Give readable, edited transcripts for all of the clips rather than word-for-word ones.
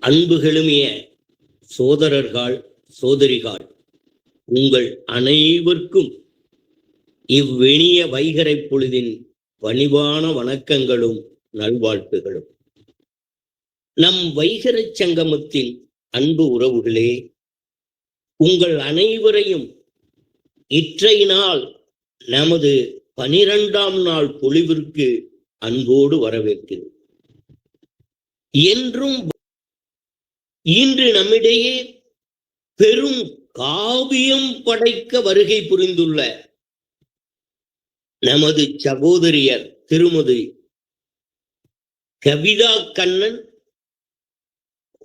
அன்புகளுமிய சோதரர்கள் சோதரிகள், உங்கள் அனைவருக்கும் இவ்வினிய வைகறை பொழுதின் பணிவான வணக்கங்களும் நல்வாழ்த்துகளும். நம் வைகறை சங்கமத்தின் அன்பு உறவுகளே, உங்கள் அனைவரையும் இற்றை நாள் நமது 12ஆம் நாள் பொழிவிற்கு அன்போடு வரவேற்கிறேன். என்றும் இன்று நம்மிடையே பெரும் காவியம் படைக்க வருகை புரிந்துள்ள நமது சகோதரியர் திருமதி கவிதா கண்ணன்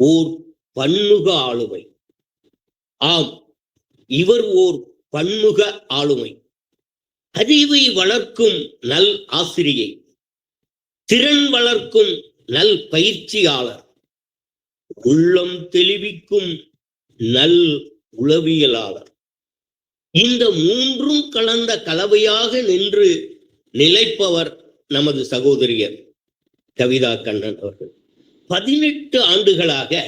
ஓர் பன்முக ஆளுமை. ஆம், இவர் ஓர் பன்முக ஆளுமை. அறிவை வளர்க்கும் நல் ஆசிரியை, திறன் வளர்க்கும் நல் பயிற்சியாளர், உள்ளம் தெளிவிக்கும் நல் உளவியலாளர். இந்த மூன்றும் கலந்த கலவையாக நின்று நிலைப்பவர் நமது சகோதரியர் கவிதா கண்ணன் அவர்கள். 18 ஆண்டுகளாக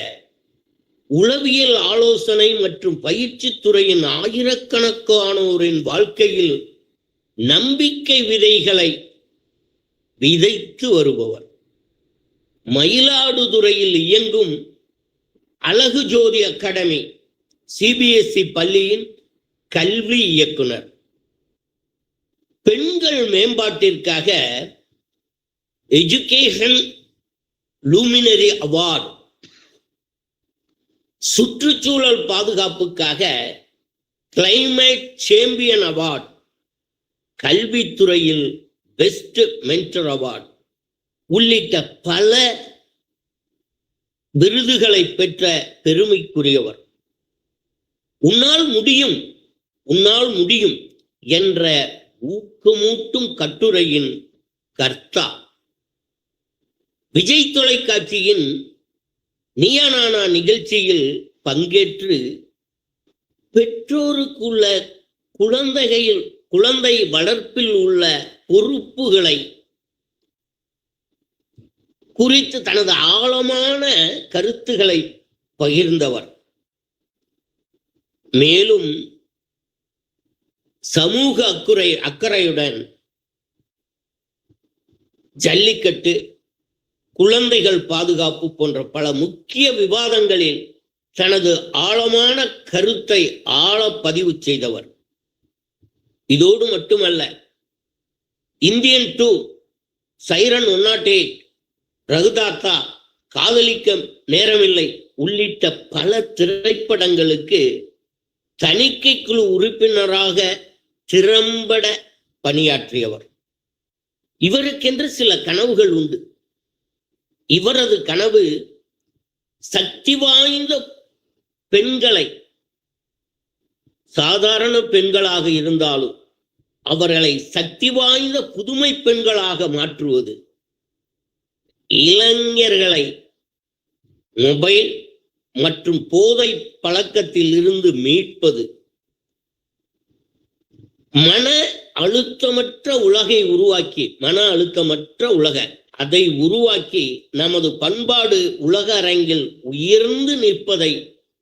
உளவியல் ஆலோசனை மற்றும் பயிற்சி துறையின் ஆயிரக்கணக்கானோரின் வாழ்க்கையில் நம்பிக்கை விதைகளை விதைத்து வருபவர். மயிலாடுதுறையில் இயங்கும் அழகு ஜோதி அகாடமி CBSE பள்ளியின் கல்வி இயக்குனர். பெண்கள் மேம்பாட்டிற்காக எஜுகேஷன் லூமினரி அவார்டு, சுற்றுச்சூழல் பாதுகாப்புக்காக கிளைமேட் சாம்பியன் அவார்டு, கல்வித்துறையில் பெஸ்ட் மென்டர் அவார்டு உள்ளிட்ட பல விருதுகளை பெற்ற பெருமைக்குரியவர். உன்னால் முடியும், உன்னால் முடியும் என்ற ஊக்கமூட்டும் கட்டுரையின் கர்த்தா. விஜய் தொலைக்காட்சியின் நீயா நானா நிகழ்ச்சியில் பங்கேற்று பெற்றோருக்குள்ள குழந்தை வளர்ப்பில் உள்ள பொறுப்புகளை குறித்து தனது ஆழமான கருத்துக்களை பகிர்ந்தவர். மேலும் சமூக அக்கறையுடன் ஜல்லிக்கட்டு, குழந்தைகள் பாதுகாப்பு போன்ற பல முக்கிய விவாதங்களில் தனது ஆழமான கருத்தை பதிவு செய்தவர். இதோடு மட்டுமல்ல, இந்தியன் 2, சைரன் 108, ரகுதாத்தா, காதலிக்க நேரமில்லை உள்ளிட்ட பல திரைப்படங்களுக்கு தணிக்கை குழு உறுப்பினராக திறம்பட பணியாற்றியவர். இவருக்கென்று சில கனவுகள் உண்டு. இவரது கனவு சக்தி வாய்ந்த பெண்களை, சாதாரண பெண்களாக இருந்தாலும் அவர்களை சக்தி வாய்ந்த புதுமை பெண்களாக மாற்றுவது, இளைஞர்களை மொபைல் மற்றும் போதை பழக்கத்தில் இருந்து மீட்பது, மன அழுத்தமற்ற அதை உருவாக்கி நமது பண்பாடு உலக அரங்கில் உயர்ந்து நிற்பதை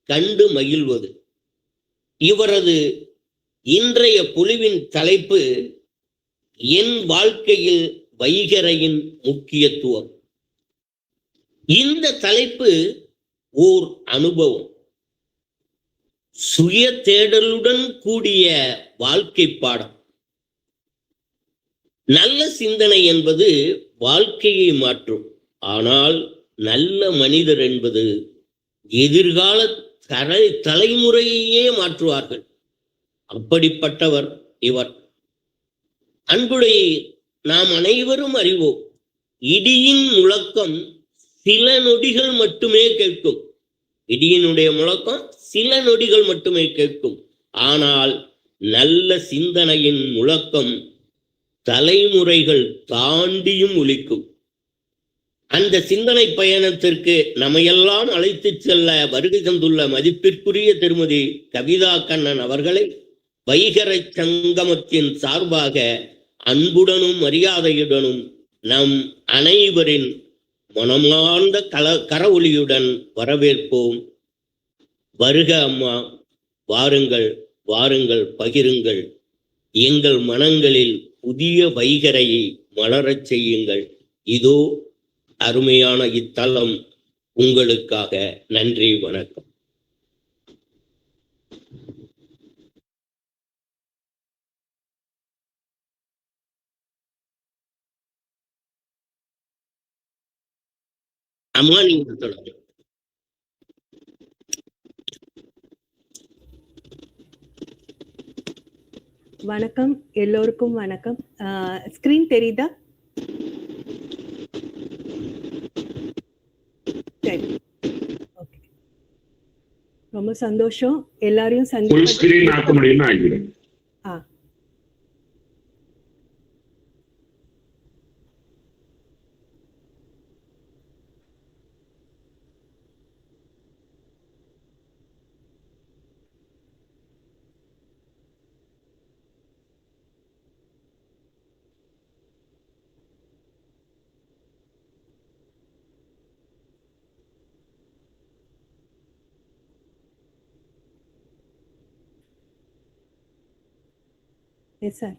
கண்டு மகிழ்வது. இவரது இன்றைய பொழிவின் தலைப்பு என் வாழ்க்கையில் வைகறையின் முக்கியத்துவம். இந்த தலைப்பு ஓர் அனுபவம், சுய தேடலுடன் கூடிய வாழ்க்கை பாடம். நல்ல சிந்தனை என்பது வாழ்க்கையை மாற்றும். ஆனால் நல்ல மனிதர் என்பது எதிர்கால தலைமுறையே மாற்றுவார்கள். அப்படிப்பட்டவர் இவர். அன்புடைய நாம் அனைவரும் அறிவோம், இடியின் முழக்கம் சில நொடிகள் மட்டுமே கேட்கும். இடியினுடைய முழக்கம் சில நொடிகள் மட்டுமே கேட்கும். ஆனால் நல்ல சிந்தனையின் முழக்கம் தலைமுறைகள் தாண்டியும் ஒலிக்கும். அந்த சிந்தனை பயணத்திற்கு நம்மையெல்லாம் அழைத்து செல்ல வருகை தந்துள்ள மதிப்பிற்குரிய திருமதி கவிதா கண்ணன் அவர்களை வைகறை சங்கமத்தின் சார்பாக அன்புடனும் மரியாதையுடனும் நம் அனைவரின் மனமார்ந்த கரவொலியுடன் வரவேற்போம். வருக அம்மா, வாருங்கள் வாருங்கள், பகிருங்கள், எங்கள் மனங்களில் புதிய வைகரையை மலரச் செய்யுங்கள். இதோ அருமையான இத்தலம் உங்களுக்காக. நன்றி, வணக்கம். அம்மா, நீங்க சொல்லுங்க. வணக்கம், எல்லோருக்கும் வணக்கம். ஸ்கிரீன் தெரியுதா? சரி, ஓகே. ரொம்ப சந்தோஷம் எல்லாரையும் ஆக்க முடியும்னா ஆகிடும். S sir.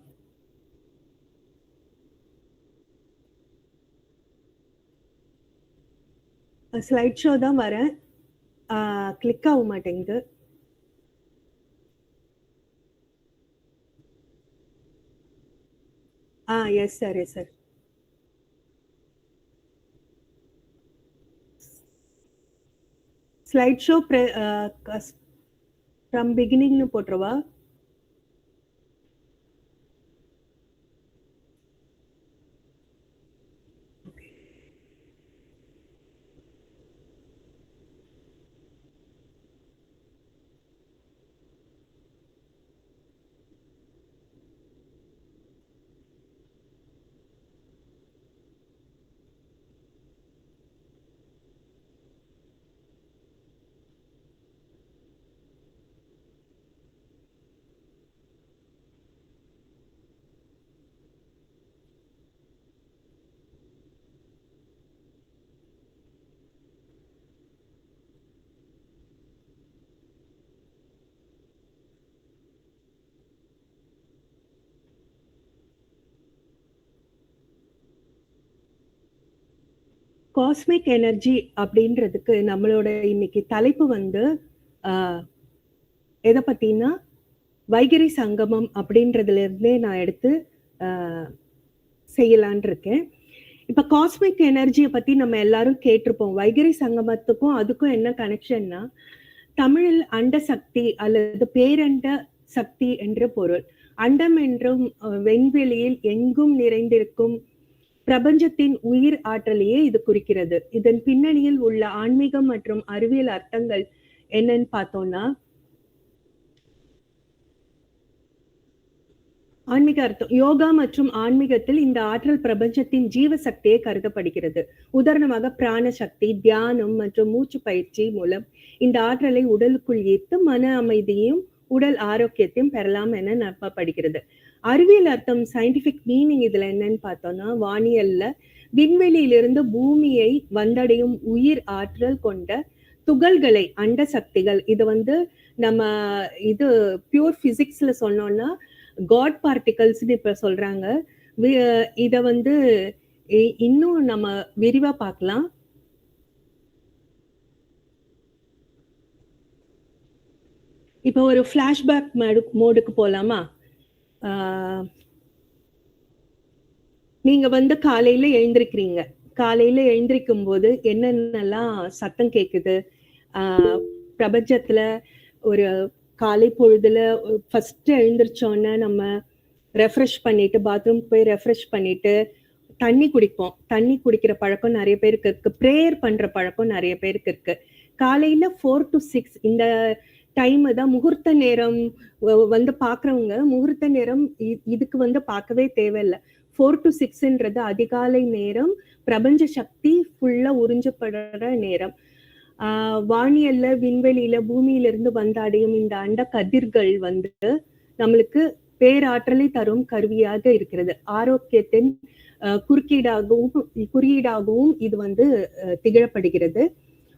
ஸ்லைட் ஷோ தான் வரேன், கிளிக் ஆக மாட்டேங்குது. Yes sir, yes sir. Slide show from பிகினிங்னு போட்டுருவா? காஸ்மிக் எனர்ஜி அப்படின்றதுக்கு நம்மளோட இன்னைக்கு தலைப்பு வந்து எதை பத்தினா வைகரி சங்கமம் அப்படின்றதுல இருந்தே நான் எடுத்து செய்யலான் இருக்கேன். இப்ப காஸ்மிக் எனர்ஜியை பத்தி நம்ம எல்லாரும் கேட்டிருப்போம். வைகரி சங்கமத்துக்கும் அதுக்கும் என்ன கனெக்ஷன்னா, தமிழில் அண்ட சக்தி அல்லது பேரண்ட சக்தி என்ற பொருள். அண்டம் என்றும் வெண்வெளியில் எங்கும் நிறைந்திருக்கும் பிரபஞ்சத்தின் உயிர் ஆற்றலையே இது குறிக்கிறது. இதன் பின்னணியில் உள்ள ஆன்மீகம் மற்றும் அறிவியல் அர்த்தங்கள் என்னன்னு பார்த்தோம்னா, ஆன்மீக அர்த்தம் யோகா மற்றும் ஆன்மீகத்தில் இந்த ஆற்றல் பிரபஞ்சத்தின் ஜீவ சக்தியை கருதப்படுகிறது. உதாரணமாக பிராண சக்தி, தியானம் மற்றும் மூச்சு பயிற்சி மூலம் இந்த ஆற்றலை உடலுக்குள் ஈர்த்து மன அமைதியையும் உடல் ஆரோக்கியத்தையும் பெறலாம் என நம்பப்படுகிறது. அறிவியல் அர்த்தம், சயின்டிபிக் மீனிங் இதுல என்னன்னு பார்த்தோம்னா, வானியல்ல விண்வெளியிலிருந்து பூமியை வந்தடையும் உயிர் ஆற்றல் கொண்ட துகள்களை அண்ட சக்திகள், இது வந்து நம்ம இது பியூர் பிசிக்ஸ்ல சொன்னோம்னா காட் பார்ட்டிகல்ஸ் இப்ப சொல்றாங்க. இத வந்து இன்னும் நம்ம விரிவா பார்க்கலாம். இப்ப ஒரு பிளாஷ்பேக் மோடுக்கு போலாமா? நீங்க வந்து காலையில எழுந்திருக்கிறீங்க. காலையில எழுந்திருக்கும் போது என்னென்னலாம் சத்தம் கேக்குது? பிரபஞ்சத்துல ஒரு காலை பொழுதுல ஃபர்ஸ்ட் எழுந்திரிச்சோன்னா நம்ம ரெஃப்ரெஷ் பண்ணிட்டு பாத்ரூம் போய் ரெஃப்ரெஷ் பண்ணிட்டு தண்ணி குடிப்போம். தண்ணி குடிக்கிற பழக்கம் நிறைய பேருக்கு இருக்கு. ப்ரேயர் பண்ற பழக்கம் நிறைய பேருக்கு இருக்கு. காலையில 4 to 6 இந்த டைம் தான் முகூர்த்த நேரம் வந்து பாக்குறவங்க முகூர்த்த நேரம் இதுக்கு வந்து பார்க்கவே தேவையில்லை. 4 to 6ன்றது அதிகாலை நேரம், பிரபஞ்ச சக்தி ஃபுல்லா உறிஞ்சப்படுற நேரம். வானியல்ல விண்வெளியில பூமியிலிருந்து வந்தடையும் இந்த அண்ட கதிர்கள் வந்து நம்மளுக்கு பேராற்றலை தரும் கருவியாக இருக்கிறது. ஆரோக்கியத்தின் குறியீடாகவும் இது வந்து திகழப்படுகிறது.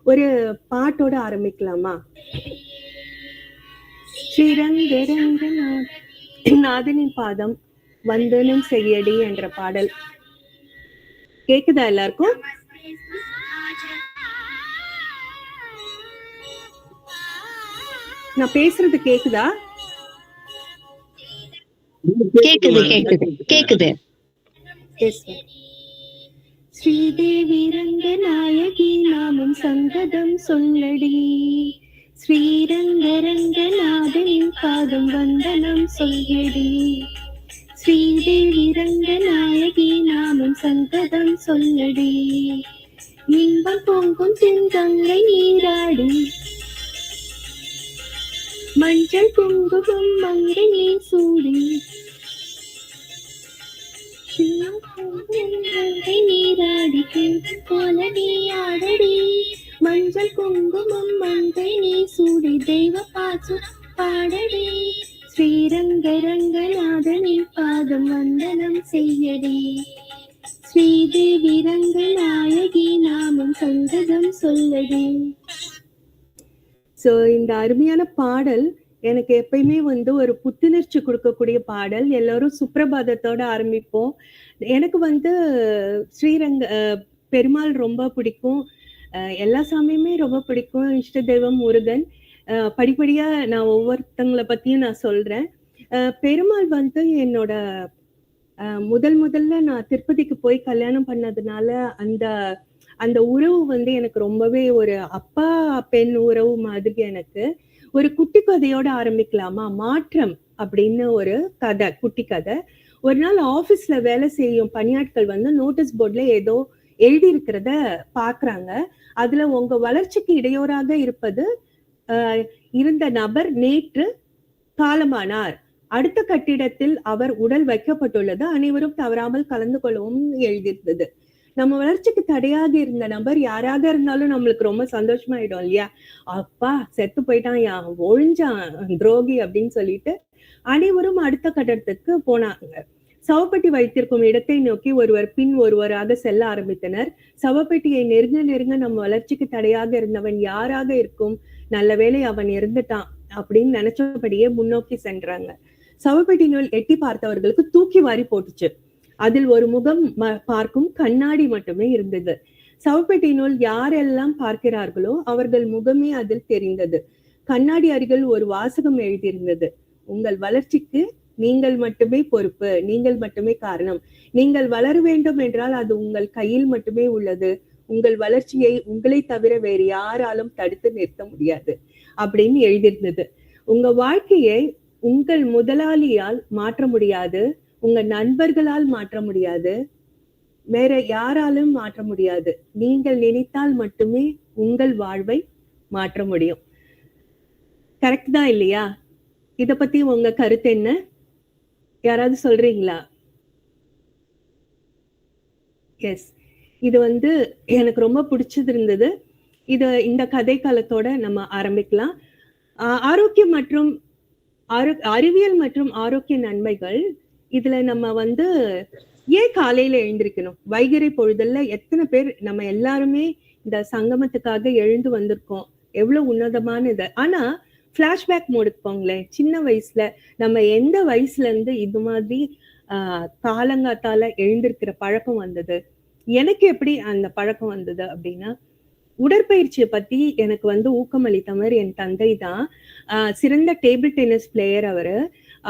ஒரு பாட்டோட ஆரம்பிக்கலாமா? ஸ்ரீரங்கநாதனின் பாதம் வந்தனம் செய்யடி என்ற பாடல் கேக்குதா எல்லாருக்கும்? நான் பேசுறது கேக்குதா? கேக்குது. ஸ்ரீதேவி ரங்கநாயகி நாமம் சங்கதம் சொல்லடி, ஸ்ரீரங்கநாதனின் பாதம் வந்தனம் சொல்லடி, ஸ்ரீதேவி ரங்கநாயகி நாமம் சங்கதம் சொல்லடி, இன்பம் பொங்கும் தென்கங்கை நீராடி, மஞ்சள் குங்குமம் மங்கை நீ சூடி, நீராடி போல நீ ஆடடி, மஞ்சள் குங்குமம் மங்கை நீ சூடி, தெய்வ பாசு பாடடி, ஸ்ரீரங்கநாதனின் பாதம் வந்தனம் செய்யடி, ஸ்ரீதேவி ரங்கநாயகி நாமம் சங்கதம் சொல்லடி. சோ இந்த அருமையான பாடல் எனக்கு எப்பயுமே வந்து ஒரு புத்துணர்ச்சி கொடுக்கக்கூடிய பாடல். எல்லாரும் சுப்ரபாதத்தோட ஆரம்பிப்போம். எனக்கு வந்து பெருமாள் ரொம்ப பிடிக்கும். எல்லா சாமியுமே ரொம்ப பிடிக்கும். இஷ்ட தெய்வம் முருகன். படிப்படியா நான் ஒவ்வொருத்தங்களை பத்தியும் நான் சொல்றேன். பெருமாள் வந்து என்னோட முதல்ல நான் திருப்பதிக்கு போய் கல்யாணம் பண்ணதுனால அந்த உறவு வந்து எனக்கு ரொம்பவே ஒரு அப்பா பெண் உறவு மாதிரி. எனக்கு ஒரு குட்டி கதையோட ஆரம்பிக்கலாமா? மாற்றம் அப்படின்னு ஒரு கதை, குட்டி கதை. ஒரு நாள் ஆபீஸ்ல வேலை செய்யும் பணியாட்கள் வந்து நோட்டீஸ் போர்ட்ல ஏதோ எழுதி இருக்கிறத பாக்குறாங்க. அதுல உங்க வளர்ச்சிக்கு இடையூறாக இருந்த நபர் நேற்று காலமானார், அடுத்த கட்டிடத்தில் அவர் உடல் வைக்கப்பட்டுள்ளது, அனைவரும் தவறாமல் கலந்து கொள்ளவும் எழுதியிருந்தது. நம்ம வளர்ச்சிக்கு தடையாக இருந்த நபர் யாராக இருந்தாலும் நம்மளுக்கு ரொம்ப சந்தோஷமாயிடும் இல்லையா? அப்பா செத்து போயிட்டான், ஒழிஞ்சான் துரோகி அப்படின்னு சொல்லிட்டு அனைவரும் அடுத்த கட்டடத்துக்கு போனாங்க. சவப்பெட்டி வைத்திருக்கும் இடத்தை நோக்கி ஒருவர் பின் ஒருவராக செல்ல ஆரம்பித்தனர். சவப்பெட்டியை நெருங்க நம்ம வளர்ச்சிக்கு தடையாக இருந்தவன் யாராக இருக்கும்? நல்ல வேளை அவன் இருந்துட்டான் அப்படின்னு நினைச்சபடியே முன்னோக்கி சென்றாங்க. சவப்பெட்டியினுள் எட்டி பார்த்தவர்களுக்கு தூக்கி வாரி போட்டுச்சு. அதில் ஒரு முகம் பார்க்கும் கண்ணாடி மட்டுமே இருந்தது. சவப்பெட்டியினுள் யாரெல்லாம் பார்க்கிறார்களோ அவர்கள் முகமே அதில் தெரிந்தது. கண்ணாடி அருகில் ஒரு வாசகம் எழுதியிருந்தது: உங்கள் வளர்ச்சிக்கு நீங்கள் மட்டுமே பொறுப்பு, நீங்கள் மட்டுமே காரணம். நீங்கள் வளர வேண்டும் என்றால் அது உங்கள் கையில் மட்டுமே உள்ளது. உங்கள் வளர்ச்சியை உங்களை தவிர வேறு யாராலும் தடுத்து நிறுத்த முடியாது அப்படின்னு எழுதியிருந்தது. உங்க வாழ்க்கையை உங்கள் முதலாளியால் மாற்ற முடியாது, உங்க நண்பர்களால் மாற்ற முடியாது, வேற யாராலும் மாற்ற முடியாது. நீங்கள் நினைத்தால் மட்டுமே உங்கள் வாழ்வை மாற்ற முடியும். கரெக்ட் தான் இல்லையா? இத பத்தி உங்க கருத்து என்ன? யாராவது சொல்றீங்களா? எஸ், இது வந்து எனக்கு ரொம்ப பிடிச்சது இருந்தது. இந்த கதை காலத்தோட நம்ம ஆரம்பிக்கலாம். ஆரோக்கியம் மற்றும் அறிவியல் மற்றும் ஆரோக்கிய நன்மைகள். இதுல நம்ம வந்து ஏன் காலையில எழுந்திருக்கணும்? வைகறை பொழுதுல எத்தனை பேர் நம்ம எல்லாருமே இந்த சங்கமத்துக்காக எழுந்து வந்திருக்கோம். எவ்வளவு உன்னதமானது. ஆனா பிளாஷ்பேக் மோடுக்கு போங்களேன். சின்ன வயசுல நம்ம எந்த வயசுல இருந்து இது மாதிரி காலங்காத்தால எழுந்திருக்கிற பழக்கம் வந்தது? எனக்கு எப்படி அந்த பழக்கம் வந்தது அப்படின்னா, உடற்பயிற்சியை பத்தி எனக்கு வந்து ஊக்கமளித்தவர் என் தந்தை தான். சிறந்த டேபிள் டென்னிஸ் பிளேயர் அவரு.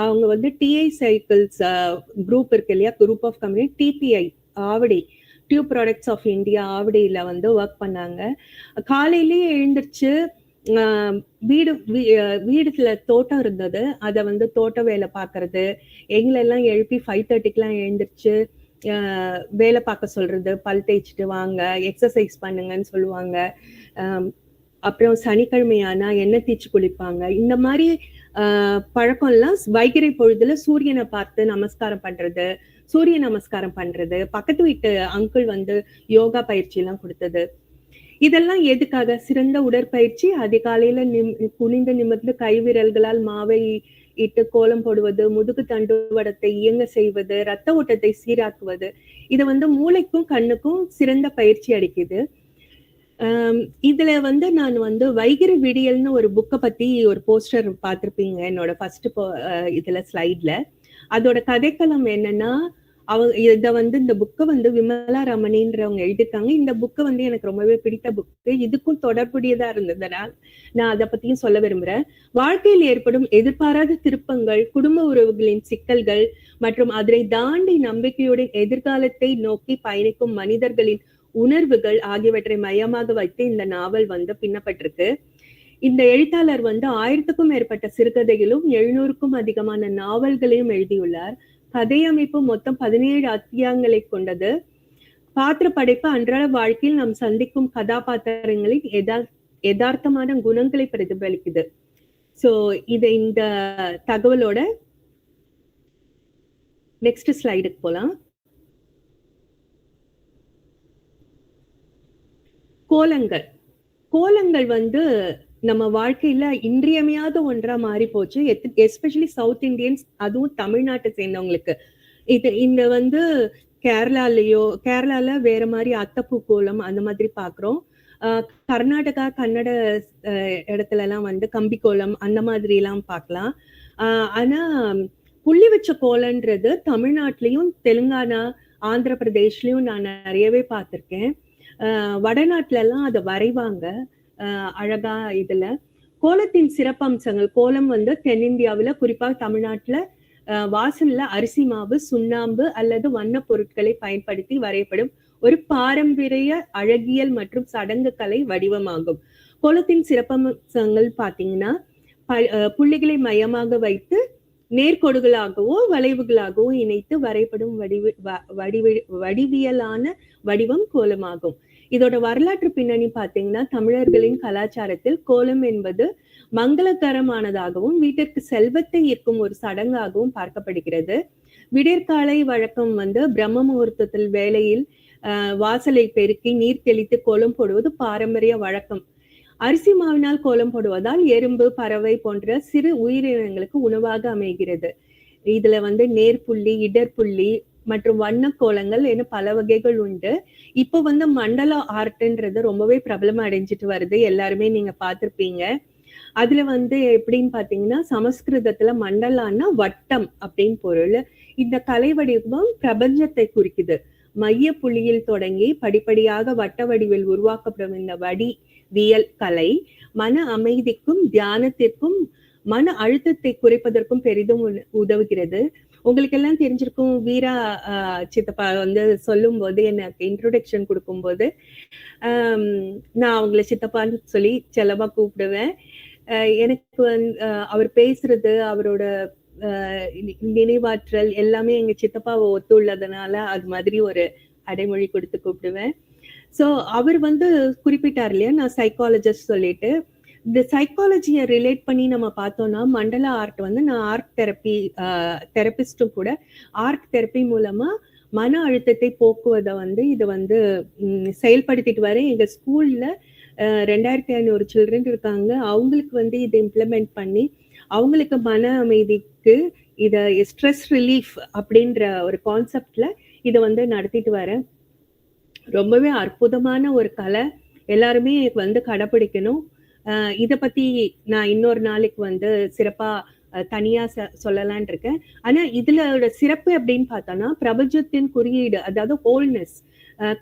அவங்க வந்து டிஐ சைக்கிள்ஸ் குரூப் இருக்கு இல்லையா, group of company, TPI Avadi, tube products of India ஆவடியில வந்து ஒர்க் பண்ணாங்க. காலையிலேயே எழுந்திருச்சு வீடுல தோட்டம் இருந்தது, அதை வந்து தோட்ட வேலை பார்க்கறது, எங்களெல்லாம் எழுப்பி 5:30க்குலாம் எழுந்திருச்சு வேலை பார்க்க சொல்றது, பல் தேய்ச்சிட்டு வாங்க எக்ஸசைஸ் பண்ணுங்கன்னு சொல்லுவாங்க. அப்புறம் சனிக்கிழமையானா எண்ணெய் தேய்ச்சி குளிப்பாங்க. இந்த மாதிரி பழக்கம் எல்லாம் வைகறை பொழுதுல சூரியனை பார்த்து நமஸ்காரம் பண்றது, சூரிய நமஸ்காரம் பண்றது, பக்கத்து வீட்டு அங்கிள் வந்து யோகா பயிற்சி எல்லாம் கொடுத்தது. இதெல்லாம் எதுக்காக? சிறந்த உடற்பயிற்சி. அதிகாலையில குனிந்து நிமிர்ந்து கை விரல்களால் மாவை இட்டு கோலம் போடுவது, முதுகு தண்டுவடத்தை இயங்க செய்வது, ரத்த ஓட்டத்தை சீராக்குவது, இது வந்து மூளைக்கும் கண்ணுக்கும் சிறந்த பயிற்சி அளிக்குது. இதுல வந்து நான் வந்து வைகரி விடியல்னு ஒரு புக்க பத்தி ஒரு போஸ்டர் பார்த்திருப்பீங்க என்னோட ஃபர்ஸ்ட் இதுல ஸ்லைட்ல. அதோட கதைக்களம் என்னன்னா, இத வந்து இந்த புக்க வந்து விமலா ரமணின்றவங்க எழுதிருக்காங்க. இந்த புக்க வந்து எனக்கு ரொம்பவே பிடித்த புக்கு. இதுக்கும் தொடர்புடையதா இருந்ததுனால் நான் அதை பத்தியும் சொல்ல விரும்புறேன். வாழ்க்கையில் ஏற்படும் எதிர்பாராத திருப்பங்கள், குடும்ப உறவுகளின் சிக்கல்கள் மற்றும் அதனை தாண்டி நம்பிக்கையுடன் எதிர்காலத்தை நோக்கி பயணிக்கும் மனிதர்களின் உணர்வுகள் ஆகியவற்றை மையமாக வைத்து இந்த நாவல் வந்து பின்னப்பட்டிருக்கு. இந்த எழுத்தாளர் வந்து 1000க்கும் மேற்பட்ட சிறுகதைகளும் 700க்கும் அதிகமான நாவல்களையும் எழுதியுள்ளார். கதையமைப்பு மொத்தம் 17 அத்தியாயங்களை கொண்டது. பாத்திர படைப்பு அன்றாட வாழ்க்கையில் நாம் சந்திக்கும் கதாபாத்திரங்களின் யதார்த்தமான குணங்களை பிரதிபலிக்குது. சோ இது இந்த தகவலோட நெக்ஸ்ட் ஸ்லைடுக்கு போலாம். கோலங்கள் வந்து நம்ம வாழ்க்கையில இன்றியமையாத ஒன்றா மாறி போச்சு. எஸ்பெஷலி சவுத் இந்தியன்ஸ், அதுவும் தமிழ்நாட்டை சேர்ந்தவங்களுக்கு. இந்த வந்து கேரளால வேற மாதிரி அத்தப்பூ கோலம் அந்த மாதிரி பாக்குறோம். கர்நாடகா கன்னட இடத்துல எல்லாம் வந்து கம்பி கோலம் அந்த மாதிரி எல்லாம் பார்க்கலாம். ஆனா புள்ளி வச்ச கோலன்றது தமிழ்நாட்டிலையும் தெலுங்கானா ஆந்திர பிரதேஷ்லயும் நான் நிறையவே பார்த்திருக்கேன். வடநாட்டுல எல்லாம் அதை வரைவாங்க அழகா. இதுல கோலத்தின் சிறப்பம்சங்கள், கோலம் வந்து தென்னிந்தியாவில குறிப்பாக தமிழ்நாட்டுல வாசல்ல அரிசி மாவு, சுண்ணாம்பு அல்லது வண்ண பொருட்களை பயன்படுத்தி வரையப்படும் ஒரு பாரம்பரிய அழகியல் மற்றும் சடங்கு கலை வடிவமாகும். கோலத்தின் சிறப்பம்சங்கள் பாத்தீங்கன்னா, புள்ளிகளை மையமாக வைத்து நேர்கோடுகளாகவோ வளைவுகளாகவோ இணைத்து வரைபடும் வடிவியலான வடிவம் கோலமாகும். இதோட வரலாற்று பின்னணி பாத்தீங்கன்னா, தமிழர்களின் கலாச்சாரத்தில் கோலம் என்பது மங்களகரமானதாகவும் வீட்டிற்கு செல்வத்தை ஈர்க்கும் ஒரு சடங்காகவும் பார்க்கப்படுகிறது. விடியற்காலை வழக்கம் வந்து பிரம்ம முகூர்த்தத்தில் வேளையில் வாசலை பெருக்கி நீர் தெளித்து கோலம் போடுவது பாரம்பரிய வழக்கம். அரிசி மாவினால் கோலம் போடுவதால் எறும்பு, பறவை போன்ற சிறு உயிரினங்களுக்கு உணவாக அமைகிறது. இதுல வந்து நேர்புள்ளி, இடர்புள்ளி மற்றும் வண்ண கோலங்கள் என பல வகைகள் உண்டு. இப்ப வந்து மண்டலா ஆர்ட்ன்றது ரொம்பவே பிரபலம் அடைஞ்சிட்டு வருது. எல்லாருமே நீங்க பார்த்திருப்பீங்க. அதுல வந்து எப்படின்னு பாத்தீங்கன்னா, சமஸ்கிருதத்துல மண்டலான்னா வட்டம் அப்படின்னு பொருள். இந்த கலை வடிவம் பிரபஞ்சத்தை குறிக்குது. மைய புள்ளியில் தொடங்கி படிப்படியாக வட்ட வடிவில் உருவாக்கப்படும் இந்த வடிவியல் கலை மன அமைதிக்கும் தியானத்திற்கும் மன அழுத்தத்தை குறைப்பதற்கும் பெரிதும் உதவுகிறது. உங்களுக்கு எல்லாம் தெரிஞ்சிருக்கும், வீரா சித்தப்பா வந்து சொல்லும் போது, எனக்கு இன்ட்ரோடக்ஷன் கொடுக்கும் போது நான் அவங்களை சித்தப்பான்னு சொல்லி செல்லமா கூப்பிடுவேன். எனக்கு அவர் பேசுறது, அவரோட நினைவாற்றல் எல்லாமே எங்க சித்தப்பாவை ஒத்து உள்ளதுனால அது மாதிரி ஒரு அடைமொழி கொடுத்து கூப்பிடுவேன். சோ அவர் வந்து குறிப்பிட்டார் இல்லையா, நான் சைக்காலஜிஸ்ட் சொல்லிட்டு. இந்த சைக்காலஜியை ரிலேட் பண்ணி நம்ம பார்த்தோம்னா, மண்டல ஆர்ட் வந்து நான் ஆர்ட் தெரபிஸ்டும் கூட. ஆர்ட் தெரப்பி மூலமா மன அழுத்தத்தை போக்குவதை வந்து இது வந்து செயல்படுத்திட்டு வரேன். எங்க ஸ்கூல்ல 2500 சில்ட்ரன் இருக்காங்க. அவங்களுக்கு வந்து இதை இம்ப்ளிமெண்ட் பண்ணி அவங்களுக்கு மன அமைதிக்கு இத ஸ்ட்ரெஸ் ரிலீஃப் அப்படின்ற ஒரு கான்செப்ட்ல இதை வந்து நடத்திட்டு வரேன். ரொம்பவே அற்புதமான ஒரு கலை, எல்லாருமே வந்து கடைபிடிக்கணும். இத பத்தி நான் இன்னொரு நாளைக்கு வந்து சிறப்பா தனியா சொல்லலான் இருக்கேன். ஆனா இதுல சிறப்பு அப்படின்னு பார்த்தோம்னா, பிரபஞ்சத்தின் குறியீடு, அதாவது ஹோல்னஸ்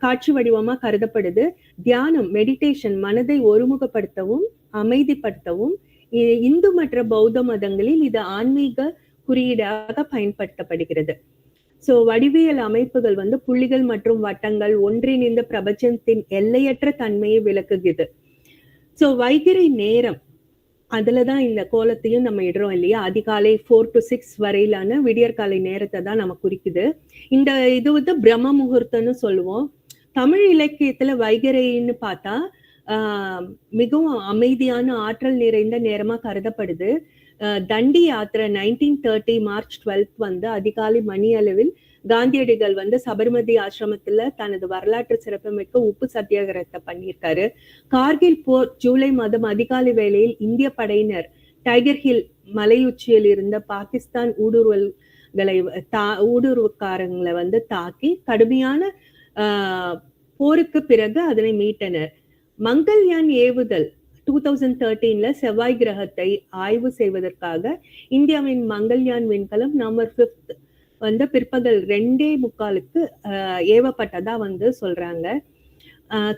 காட்சி வடிவமா கருதப்படுது. தியானம், மெடிடேஷன் மனதை ஒருமுகப்படுத்தவும் அமைதிப்படுத்தவும் இந்து மற்ற பௌத்த மதங்களில் இது ஆன்மீக குறியீடாக பயன்படுத்தப்படுகிறது. சோ வடிவியல் அமைப்புகள் வந்து புள்ளிகள் மற்றும் வட்டங்கள் ஒன்றிணைந்த பிரபஞ்சத்தின் எல்லையற்ற தன்மையை விளக்குகிறது. சோ வைகறை நேரம், அதுலதான் இந்த கோலத்தையும் நம்ம இடுறோம் இல்லையா. அதிகாலை 4 to 6 வரையிலான விடியற்காலை நேரத்தை தான் நம்ம குறிக்குது. இது வந்து பிரம்ம முகூர்த்தம்னு சொல்லுவோம். தமிழ் இலக்கியத்துல வைகறைன்னு பார்த்தா மிகவும் அமைதியான ஆற்றல் நிறைந்த நேரமா கருதப்படுது. தண்டி யாத்திரை 1930 மார்ச் 12 வந்து அதிகாலை மணி அளவில் காந்தியடிகள் வந்து சபர்மதி ஆசிரமத்துல தனது வரலாற்று சிறப்புமிக்க உப்பு சத்தியாகிரகத்தை பண்ணியிருக்காரு. கார்கில் போர் ஜூலை மாதம் அதிகாலை வேளையில் இந்திய படையினர் டைகர் ஹில் மலையுச்சியில் இருந்த பாகிஸ்தான் ஊடுருவக்காரங்களை வந்து தாக்கி கடுமையான போருக்கு பிறகு அதனை மீட்டனர். மங்கள்யான் ஏவுதல் 2013ல செவ்வாய் கிரகத்தை ஆய்வு செய்வதற்காக இந்தியாவின் மங்கள்யான் விண்கலம் நம்பர் 5 வந்து பிற்பகல் 2:45 ஏவப்பட்டதா வந்து சொல்றாங்க.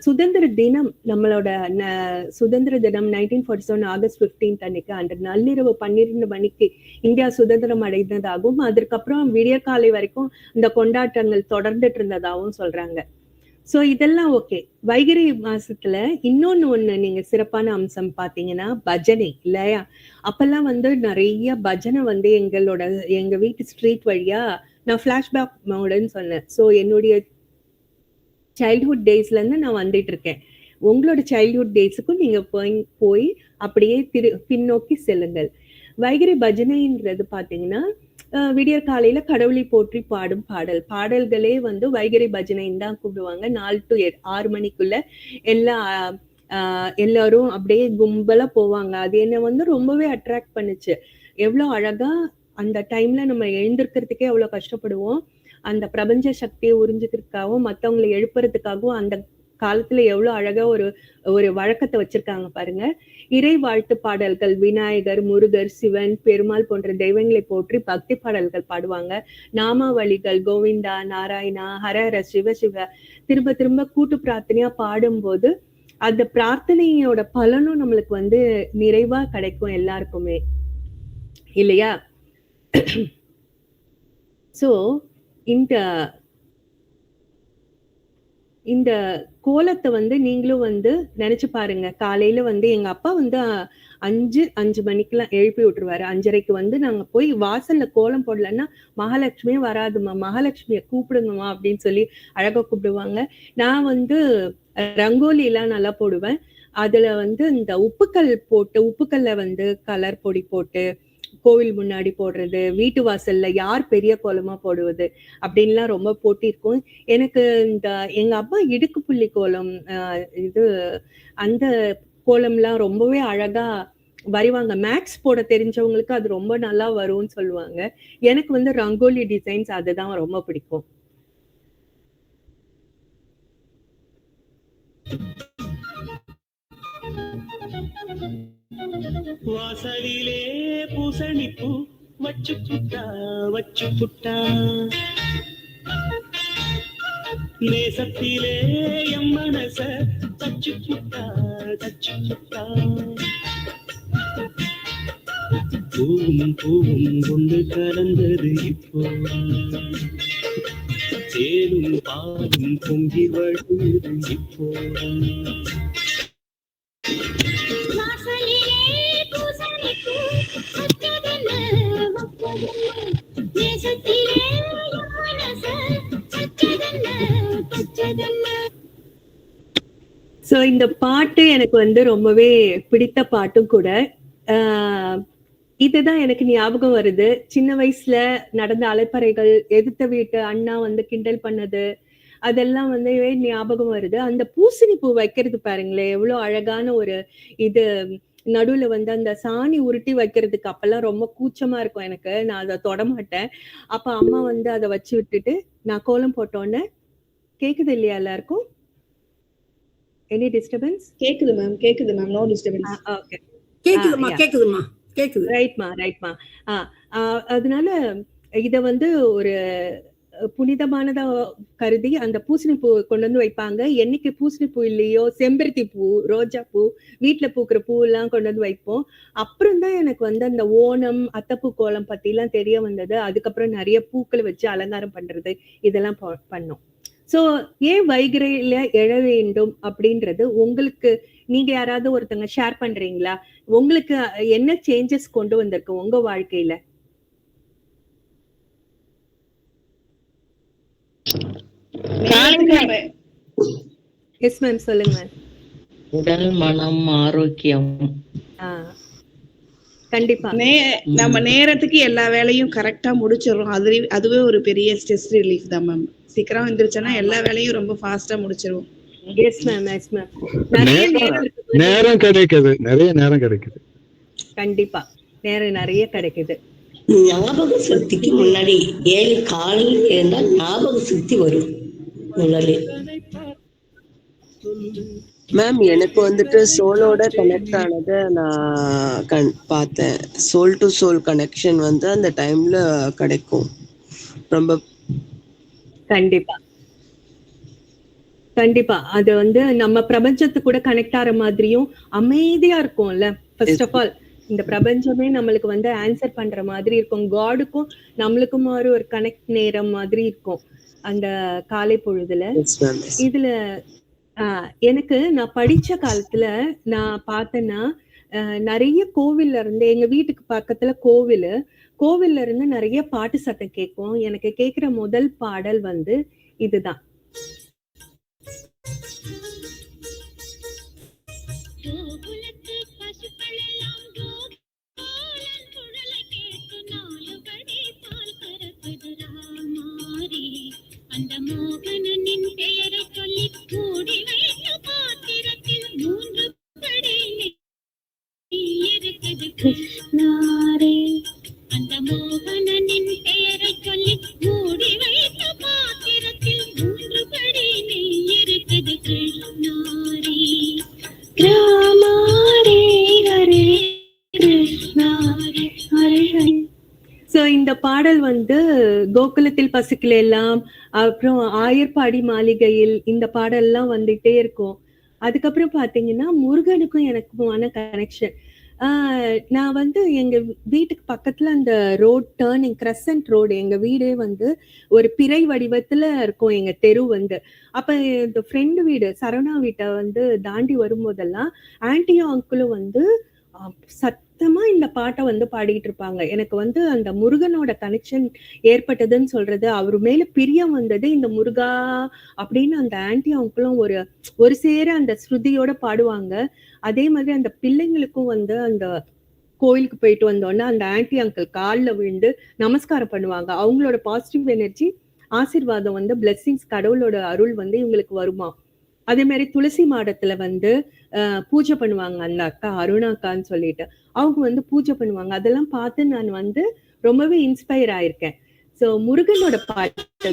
சுதந்திர தினம், நம்மளோட சுதந்திர தினம் 1947 ஆகஸ்ட் 15 அன்னைக்கு அன்று நள்ளிரவு 12 மணிக்கு இந்தியா சுதந்திரம் அடைந்ததாகவும் அதற்கப்புறம் விடிய காலை வரைக்கும் இந்த கொண்டாட்டங்கள் தொடர்ந்துட்டு இருந்ததாகவும் சொல்றாங்க. சோ இதெல்லாம் ஓகே. வைகரி மாசத்துல ஒண்ணு நீங்க சிறப்பான அம்சம் பாத்தீங்கன்னா பஜனை இல்லையா? அப்பெல்லாம் வந்து நிறைய பஜனை வந்து எங்க வீட்டு ஸ்ட்ரீட் வழியா, நான் பிளாஷ்பேக் மோடுன்னு சொன்னேன். சோ என்னுடைய சைல்ட்ஹுட் டேஸ்ல இருந்து நான் வந்துட்டு இருக்கேன். உங்களோட சைல்ட்ஹுட் டேஸுக்கும் நீங்க போய் அப்படியே பின்னோக்கி செல்லுங்கள். வைகரி பஜனைன்றது பாத்தீங்கன்னா விடியற் காலையில கடவுளை போற்றி பாடும் பாடல்களே வந்து வைகரி பஜனைன்னு தான் கூப்பிடுவாங்க. 4 to 6 மணிக்குள்ள எல்லாரும் அப்படியே கும்பலா போவாங்க. அது என்ன வந்து ரொம்பவே அட்ராக்ட் பண்ணுச்சு. எவ்வளவு அழகா அந்த டைம்ல நம்ம எழுந்திருக்கிறதுக்கே எவ்வளவு கஷ்டப்படுவோம். அந்த பிரபஞ்ச சக்தியை உறிஞ்சுக்கிறதுக்காகவும் மத்தவங்களை எழுப்புறதுக்காகவும் அந்த காலத்துல எவ்வளவு அழகா ஒரு வழக்கத்தை வச்சிருக்காங்க பாருங்க. இறை வாழ்த்து பாடல்கள், விநாயகர், முருகர், சிவன், பெருமாள் போன்ற தெய்வங்களை போற்றி பக்தி பாடல்கள் பாடுவாங்க. நாமாவளிகள், கோவிந்தா, நாராயணா, ஹரஹர, சிவ திரும்ப திரும்ப கூட்டு பிரார்த்தனையா பாடும்போது அந்த பிரார்த்தனையோட பலனும் நம்மளுக்கு வந்து நிறைவா கிடைக்கும் எல்லாருக்குமே இல்லையா? சோ இந்த கோலத்தை வந்து நீங்களும் வந்து நினைச்சு பாருங்க. காலையில வந்து எங்க அப்பா வந்து 5 மணிக்கெல்லாம் எழுப்பி விட்டுருவாரு. 5:30க்கு வந்து நாங்க போய் வாசல்ல கோலம் போடலன்னா மகாலட்சுமியே வராதுமா, மகாலட்சுமிய கூப்பிடுங்கம்மா அப்படின்னு சொல்லி அழகா கூப்பிடுவாங்க. நான் வந்து ரங்கோலி எல்லாம் நல்லா போடுவேன். அதுல வந்து இந்த உப்புக்கல்ல வந்து கலர் பொடி போட்டு கோவில் முன்னாடி போடுறது, வீட்டு வாசல்ல யார் பெரிய கோலமா போடுவது அப்படின்லாம் ரொம்ப போட்டிருக்கும். எனக்கு எங்க அப்பா இடுக்கு புள்ளி கோலம், அந்த கோலம்லாம் ரொம்பவே அழகா வரைவாங்க. மேக்ஸ் போட தெரிஞ்சவங்களுக்கு அது ரொம்ப நல்லா வரும்னு சொல்லுவாங்க. எனக்கு வந்து ரங்கோலி டிசைன்ஸ் அதுதான் ரொம்ப பிடிக்கும். வாசலிலே பூசணிப்பூ வச்சு புட்டா நேசத்திலே எம் மனச தச்சு புட்டா பூவும் கொண்டு கலந்தது இப்போ தேனும் பாலும் பொங்கி வழுது இப்போ சோ இந்த பாட்டு எனக்கு வந்து ரொம்பவே பிடித்த பாட்டும் கூட. இதுதான் எனக்கு ஞாபகம் வருது. சின்ன வயசுல நடந்த அலைப்பறைகள், எதிர்த்த வீட்டு அண்ணா வந்து கிண்டல் பண்ணது, அதெல்லாம் வந்து ஞாபகம் வருது. அந்த பூசணி பூ வைக்கிறது பாருங்களேன், எவ்வளவு அழகான ஒரு இது. நடுவுல வந்து அந்த சாணி உருட்டி வைக்கிறதுக்கு அப்பெல்லாம் ரொம்ப கூச்சமா இருக்கும் எனக்கு. நான் அதை தொடமாட்டேன். அப்ப அம்மா வந்து அதை வச்சு விட்டுட்டு நான் கோலம் போட்டோன்னே, கேக்குது இல்லையா எல்லாருக்கும்? Any disturbance? கேக்குது மேம், நோ டிஸ்டர்பன்ஸ். ஓகே, கேக்குதுமா. ரைட்மா. அதனால இத வந்து ஒரு புனிதமானதா கருதி அந்த பூசணி பூ கொண்டு வந்து வைப்பாங்க. என்னைக்கு பூசணி பூ இல்லையோ செம்பருத்தி பூ, ரோஜா பூ, வீட்டுல பூக்குற பூ எல்லாம் கொண்டு வந்து வைப்போம். அப்புறம் தான் எனக்கு வந்து அந்த ஓணம், அத்தப்பூ கோலம் பத்தி எல்லாம் தெரிய வந்தது. அதுக்கப்புறம் நிறைய பூக்களை வச்சு அலங்காரம் பண்றது இதெல்லாம் பண்ணோம். சோ ஏன் வைகரையில எழ வேண்டும் அப்படின்றது உங்களுக்கு நீங்க யாராவது ஒருத்தங்க ஷேர் பண்றீங்களா? உங்களுக்கு என்ன சேஞ்சஸ் கொண்டு வந்திருக்கு உங்க வாழ்க்கையில? எஸ் மேம், சொல்லுங்க மேம். உடல் மனம் ஆரோக்கியம். கண்டிப்பா நம்ம நேரத்துக்கு எல்லா வேலையும் கரெக்டா முடிச்சிடறோம். அதுவே ஒரு பெரிய ஸ்ட்ரெஸ் ரிலீஃப் தான் மேம். சீக்கிரம் வந்துருச்சுன்னா எல்லா வேலையும் ரொம்ப ஃபாஸ்டா முடிச்சிருவோம். Yes ma'am. நேரம் கிடைக்குது, நிறைய நேரம் கிடைக்குது. கண்டிப்பா நேரம் நிறைய கிடைக்குது. ஞாபக சக்திக்கு முன்னாடி 7 காலையில் இருந்தால் ஞாபக சக்தி வரும் முதல்ல. மேம் எனக்கு வந்துட்டு சோலோட கனெக்ட் ஆனதை நான் பார்த்தேன். சோல் டு சோல் கனெக்ஷன் வந்து அந்த டைம்ல கிடைக்கும். ரொம்ப கண்டிப்பா கண்டிப்பா அது வந்து நம்ம பிரபஞ்சத்துக்கு கூட கனெக்ட் ஆற மாதிரியும் அமைதியா இருக்கும்ல. ஃபர்ஸ்ட் ஆஃப் ஆல் இந்த பிரபஞ்சமே நம்மளுக்கு வந்து ஆன்சர் பண்ற மாதிரி இருக்கும். காடுக்கும் நம்மளுக்கும் ஒரு கனெக்ட் நேரம் மாதிரி இருக்கும் அந்த காலை பொழுதுல. yes, ma'am, yes. இதுல எனக்கு நான் படிச்ச காலத்துல நான் பார்த்தேன்னா நிறைய கோவில்ல இருந்து, எங்க வீட்டுக்கு பக்கத்துல கோவில்ல இருந்து நிறைய பாட்டு சத்தம் கேட்கும். எனக்கு கேக்குற முதல் பாடல் வந்து இதுதான். அந்த மோகனனின் பெயரை சொல்லி மூடி வைத்த பாத்திரத்தில் 3 படி இருக்குது கிருஷ்ணாரே. அந்த மோகனனின் பெயரை சொல்லி மூடி வைத்த பாத்திரத்தில் 3 படி நெய் இருக்குது கிருஷ்ணாரே. கிராமாரே ஹரே கிருஷ்ணாரே ஹரே ஹரே. சோ இந்த பாடல் வந்து கோகுலத்தில் பசுக்கள் எல்லாம், அப்புறம் ஆயர்பாடி மாளிகையில் இந்த பாடல் எல்லாம் வந்துட்டே இருக்கும். அதுக்கப்புறம் பாத்தீங்கன்னா முருகனுக்கும் எனக்குமான கனெக்ஷன். நான் வந்து எங்க வீட்டுக்கு பக்கத்துல அந்த ரோட் டர்னிங் கிரசன்ட் ரோடு, எங்க வீடே வந்து ஒரு பிறை வடிவத்துல இருக்கும் எங்க தெரு வந்து. அப்ப இந்த ஃப்ரெண்டு வீடு சரவணா வீட்டை வந்து தாண்டி வரும்போதெல்லாம் ஆன்டியும் அங்கிளும் வந்து சத்தமா இந்த பாட்டை வந்து பாடிட்டு இருப்பாங்க. எனக்கு வந்து அந்த முருகனோட கனெக்ஷன் ஏற்பட்டதுன்னு சொல்றது, அவரு மேல பிரியம் வந்தது இந்த முருகா அப்படின்னு அந்த ஆன்டி அங்கிளும் ஒரு சேர அந்த ஸ்ருதியோட பாடுவாங்க. அதே மாதிரி அந்த பிள்ளைங்களுக்கும் வந்து அந்த கோயிலுக்கு போயிட்டு வந்தோன்னா அந்த ஆன்டி அங்கிள் காலில் விழுந்து நமஸ்காரம் பண்ணுவாங்க. அவங்களோட பாசிட்டிவ் எனர்ஜி ஆசீர்வாதம் வந்து பிளெஸிங்ஸ், கடவுளோட அருள் வந்து இவங்களுக்கு வருமா. அதே மாதிரி துளசி மாடத்துல வந்து பூஜை பண்ணுவாங்க அந்த அக்கா அருணாக்கான்னு சொல்லிட்டு, அவங்க வந்து பூஜை பண்ணுவாங்க. அதெல்லாம் பார்த்து நான் வந்து ரொம்பவே இன்ஸ்பயர் ஆயிருக்கேன். சோ முருகனோட பாட்டு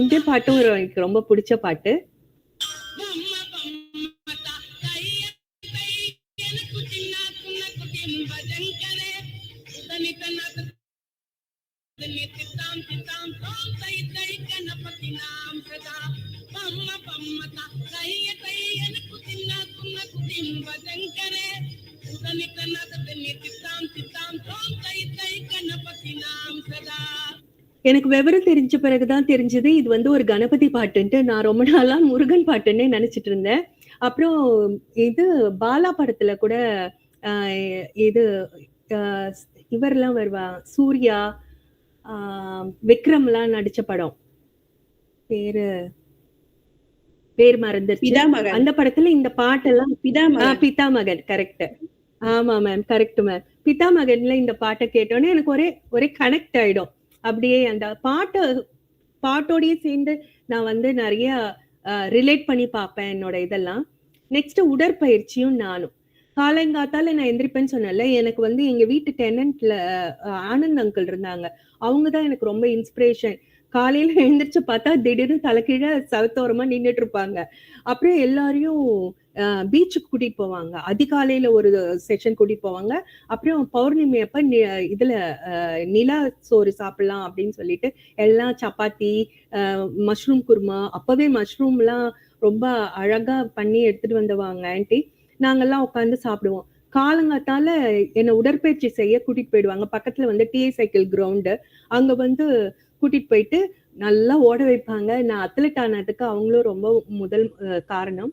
இந்த பாட்டும் எனக்கு ரொம்ப பிடிச்ச பாட்டு. எனக்கு விவரம் தெரிஞ்ச பிறகுதான் தெரிஞ்சது இது வந்து ஒரு கணபதி பாட்டுன்ட்டு. நான் ரொம்ப நாளா முருகன் பாட்டுன்னே நினைச்சிட்டு இருந்தேன். அப்புறம் இது பாலா படத்துல கூட இது இவரெல்லாம் வருவா, சூர்யா விக்ரம்லாம் நடிச்ச படம், பேர் மறந்துருச்சு. அந்த படத்துல இந்த பாட்டெல்லாம் பிதாமகன் கரெக்ட். ஆமா மேம், கரெக்ட் மேம். பிதாமகன்ல இந்த பாட்டை கேட்டோன்னே எனக்கு ஒரே கனெக்ட் ஆயிடும். அப்படியே அந்த பாட்டோடயே சேர்ந்து நான் வந்து நிறைய ரிலேட் பண்ணி பார்ப்பேன் என்னோட இதெல்லாம். நெக்ஸ்ட் உடற்பயிற்சியும் நானும் காலைங்காத்தால நான் எந்திரிப்பேன்னு சொன்னேன்ல, எனக்கு வந்து எங்க வீட்டு டெனன்ட்ல ஆனந்த் அங்கிள் இருந்தாங்க. அவங்கதான் எனக்கு ரொம்ப இன்ஸ்பிரேஷன். காலையில எழுந்திரிச்சு பார்த்தா திடீர்னு தலைக்கீழ சவத்தோரமா நின்றுட்டு இருப்பாங்க. அப்புறம் எல்லாரையும் பீச்சுக்கு கூட்டிட்டு போவாங்க. அதிகாலையில ஒரு செஷன் கூட்டிட்டு போவாங்க. அப்புறம் பௌர்ணமி அப்ப இதுல நிலா சோறு சாப்பிடலாம் அப்படின்னு சொல்லிட்டு எல்லாம் சப்பாத்தி, மஷ்ரூம் குருமா, அப்பவே மஷ்ரூம் எல்லாம் ரொம்ப அழகா பண்ணி எடுத்துட்டு வந்துவாங்க ஆன்டி. நாங்கெல்லாம் உட்காந்து சாப்பிடுவோம். காலங்காத்தால என்னை உடற்பயிற்சி செய்ய கூட்டிட்டு போயிடுவாங்க. பக்கத்துல வந்து டிஐ சைக்கிள் கிரவுண்டு, அங்க வந்து கூட்டிட்டு போயிட்டு நல்லா ஓட வைப்பாங்க. நான் அத்லெட் ஆனதுக்கு அவங்களும் ரொம்ப முதல் காரணம்.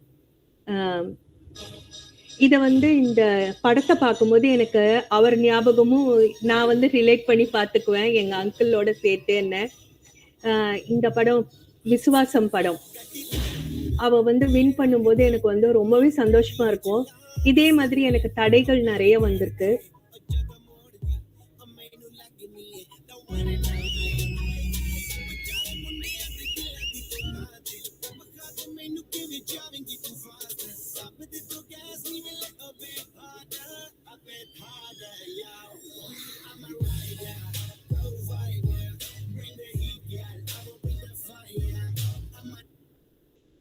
இத வந்து இந்த படத்தை பார்க்கும்போது எனக்கு அவர் ஞாபகமும் நான் வந்து ரிலேட் பண்ணி பார்த்துக்குவேன் எங்க அங்கிளோட சேர்த்து. என்ன இந்த படம் விசுவாசம் படம், அவ வந்து வின் பண்ணும்போது எனக்கு வந்து ரொம்பவே சந்தோஷமா இருக்கும். இதே மாதிரி எனக்கு தடைகள் நிறைய வந்திருக்கு.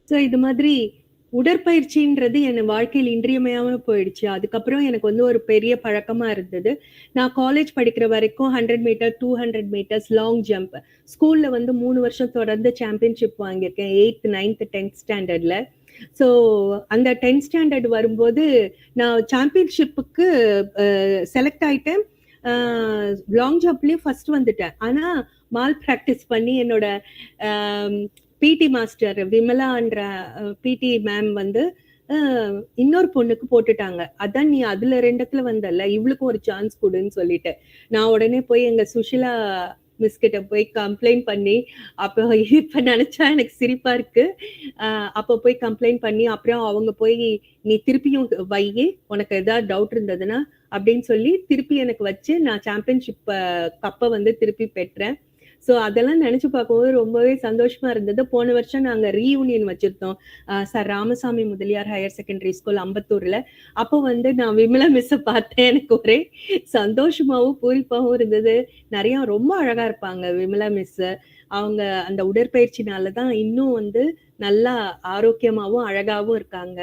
ஸோ இது மாதிரி உடற்பயிற்சின்றது என் வாழ்க்கையில் இன்றியமையாம போயிடுச்சு. அதுக்கப்புறம் எனக்கு வந்து ஒரு பெரிய பழக்கமா இருந்தது. நான் காலேஜ் படிக்கிற வரைக்கும் 100 மீட்டர், 200 மீட்டர்ஸ், லாங் ஜம்ப். ஸ்கூல்ல வந்து 3 வருஷம் தொடர்ந்து சாம்பியன்ஷிப் வாங்கியிருக்கேன். 8th, 9th, 10th ஸ்டாண்டர்ட்ல. ஸோ அந்த 10th ஸ்டாண்டர்ட் வரும்போது நான் சாம்பியன்ஷிப்புக்கு செலக்ட் ஆயிட்டேன். லாங் ஜம்ப்லயும் ஃபர்ஸ்ட் வந்துட்டேன். ஆனா மால் பிராக்டிஸ் பண்ணி என்னோட பிடி மாஸ்டர் விமலான்ற பிடி மேம் வந்து இன்னொரு பொண்ணுக்கு போட்டுட்டாங்க. அதான் நீ அதுல 2த்துல வந்தல, இவளுக்கும் ஒரு சான்ஸ் கொடுன்னு சொல்லிட்டு நான் உடனே போய் எங்க சுஷிலா மிஸ் கிட்ட போய் கம்ப்ளைண்ட் பண்ணி, அப்போ இப்ப நினைச்சா எனக்கு சிரிப்பா இருக்கு. அப்போ போய் கம்ப்ளைண்ட் பண்ணி அப்புறம் அவங்க போய் நீ திருப்பியும் வையே, உனக்கு ஏதாவது டவுட் இருந்ததுன்னா அப்படின்னு சொல்லி திருப்பி எனக்கு வச்சு நான் சாம்பியன்ஷிப் கப்பை வந்து திருப்பி பெற்றேன். ஸோ அதெல்லாம் நினைச்சு பார்க்கும்போது ரொம்பவே சந்தோஷமா இருந்தது. போன வருஷம் நாங்க ரீயூனியன் வச்சிருந்தோம் sir Ramasamy Mudaliar higher secondary school அம்பத்தூர்ல. அப்போ வந்து நான் விமலா மிஸ்ஸை பார்த்தேன். எனக்கு ஒரே சந்தோஷமாவும் பூரிப்பாவும் இருந்தது. நிறைய ரொம்ப அழகா இருப்பாங்க விமலா மிஸ். அவங்க அந்த உடற்பயிற்சினாலதான் இன்னும் வந்து நல்லா ஆரோக்கியமாவும் அழகாவும் இருக்காங்க.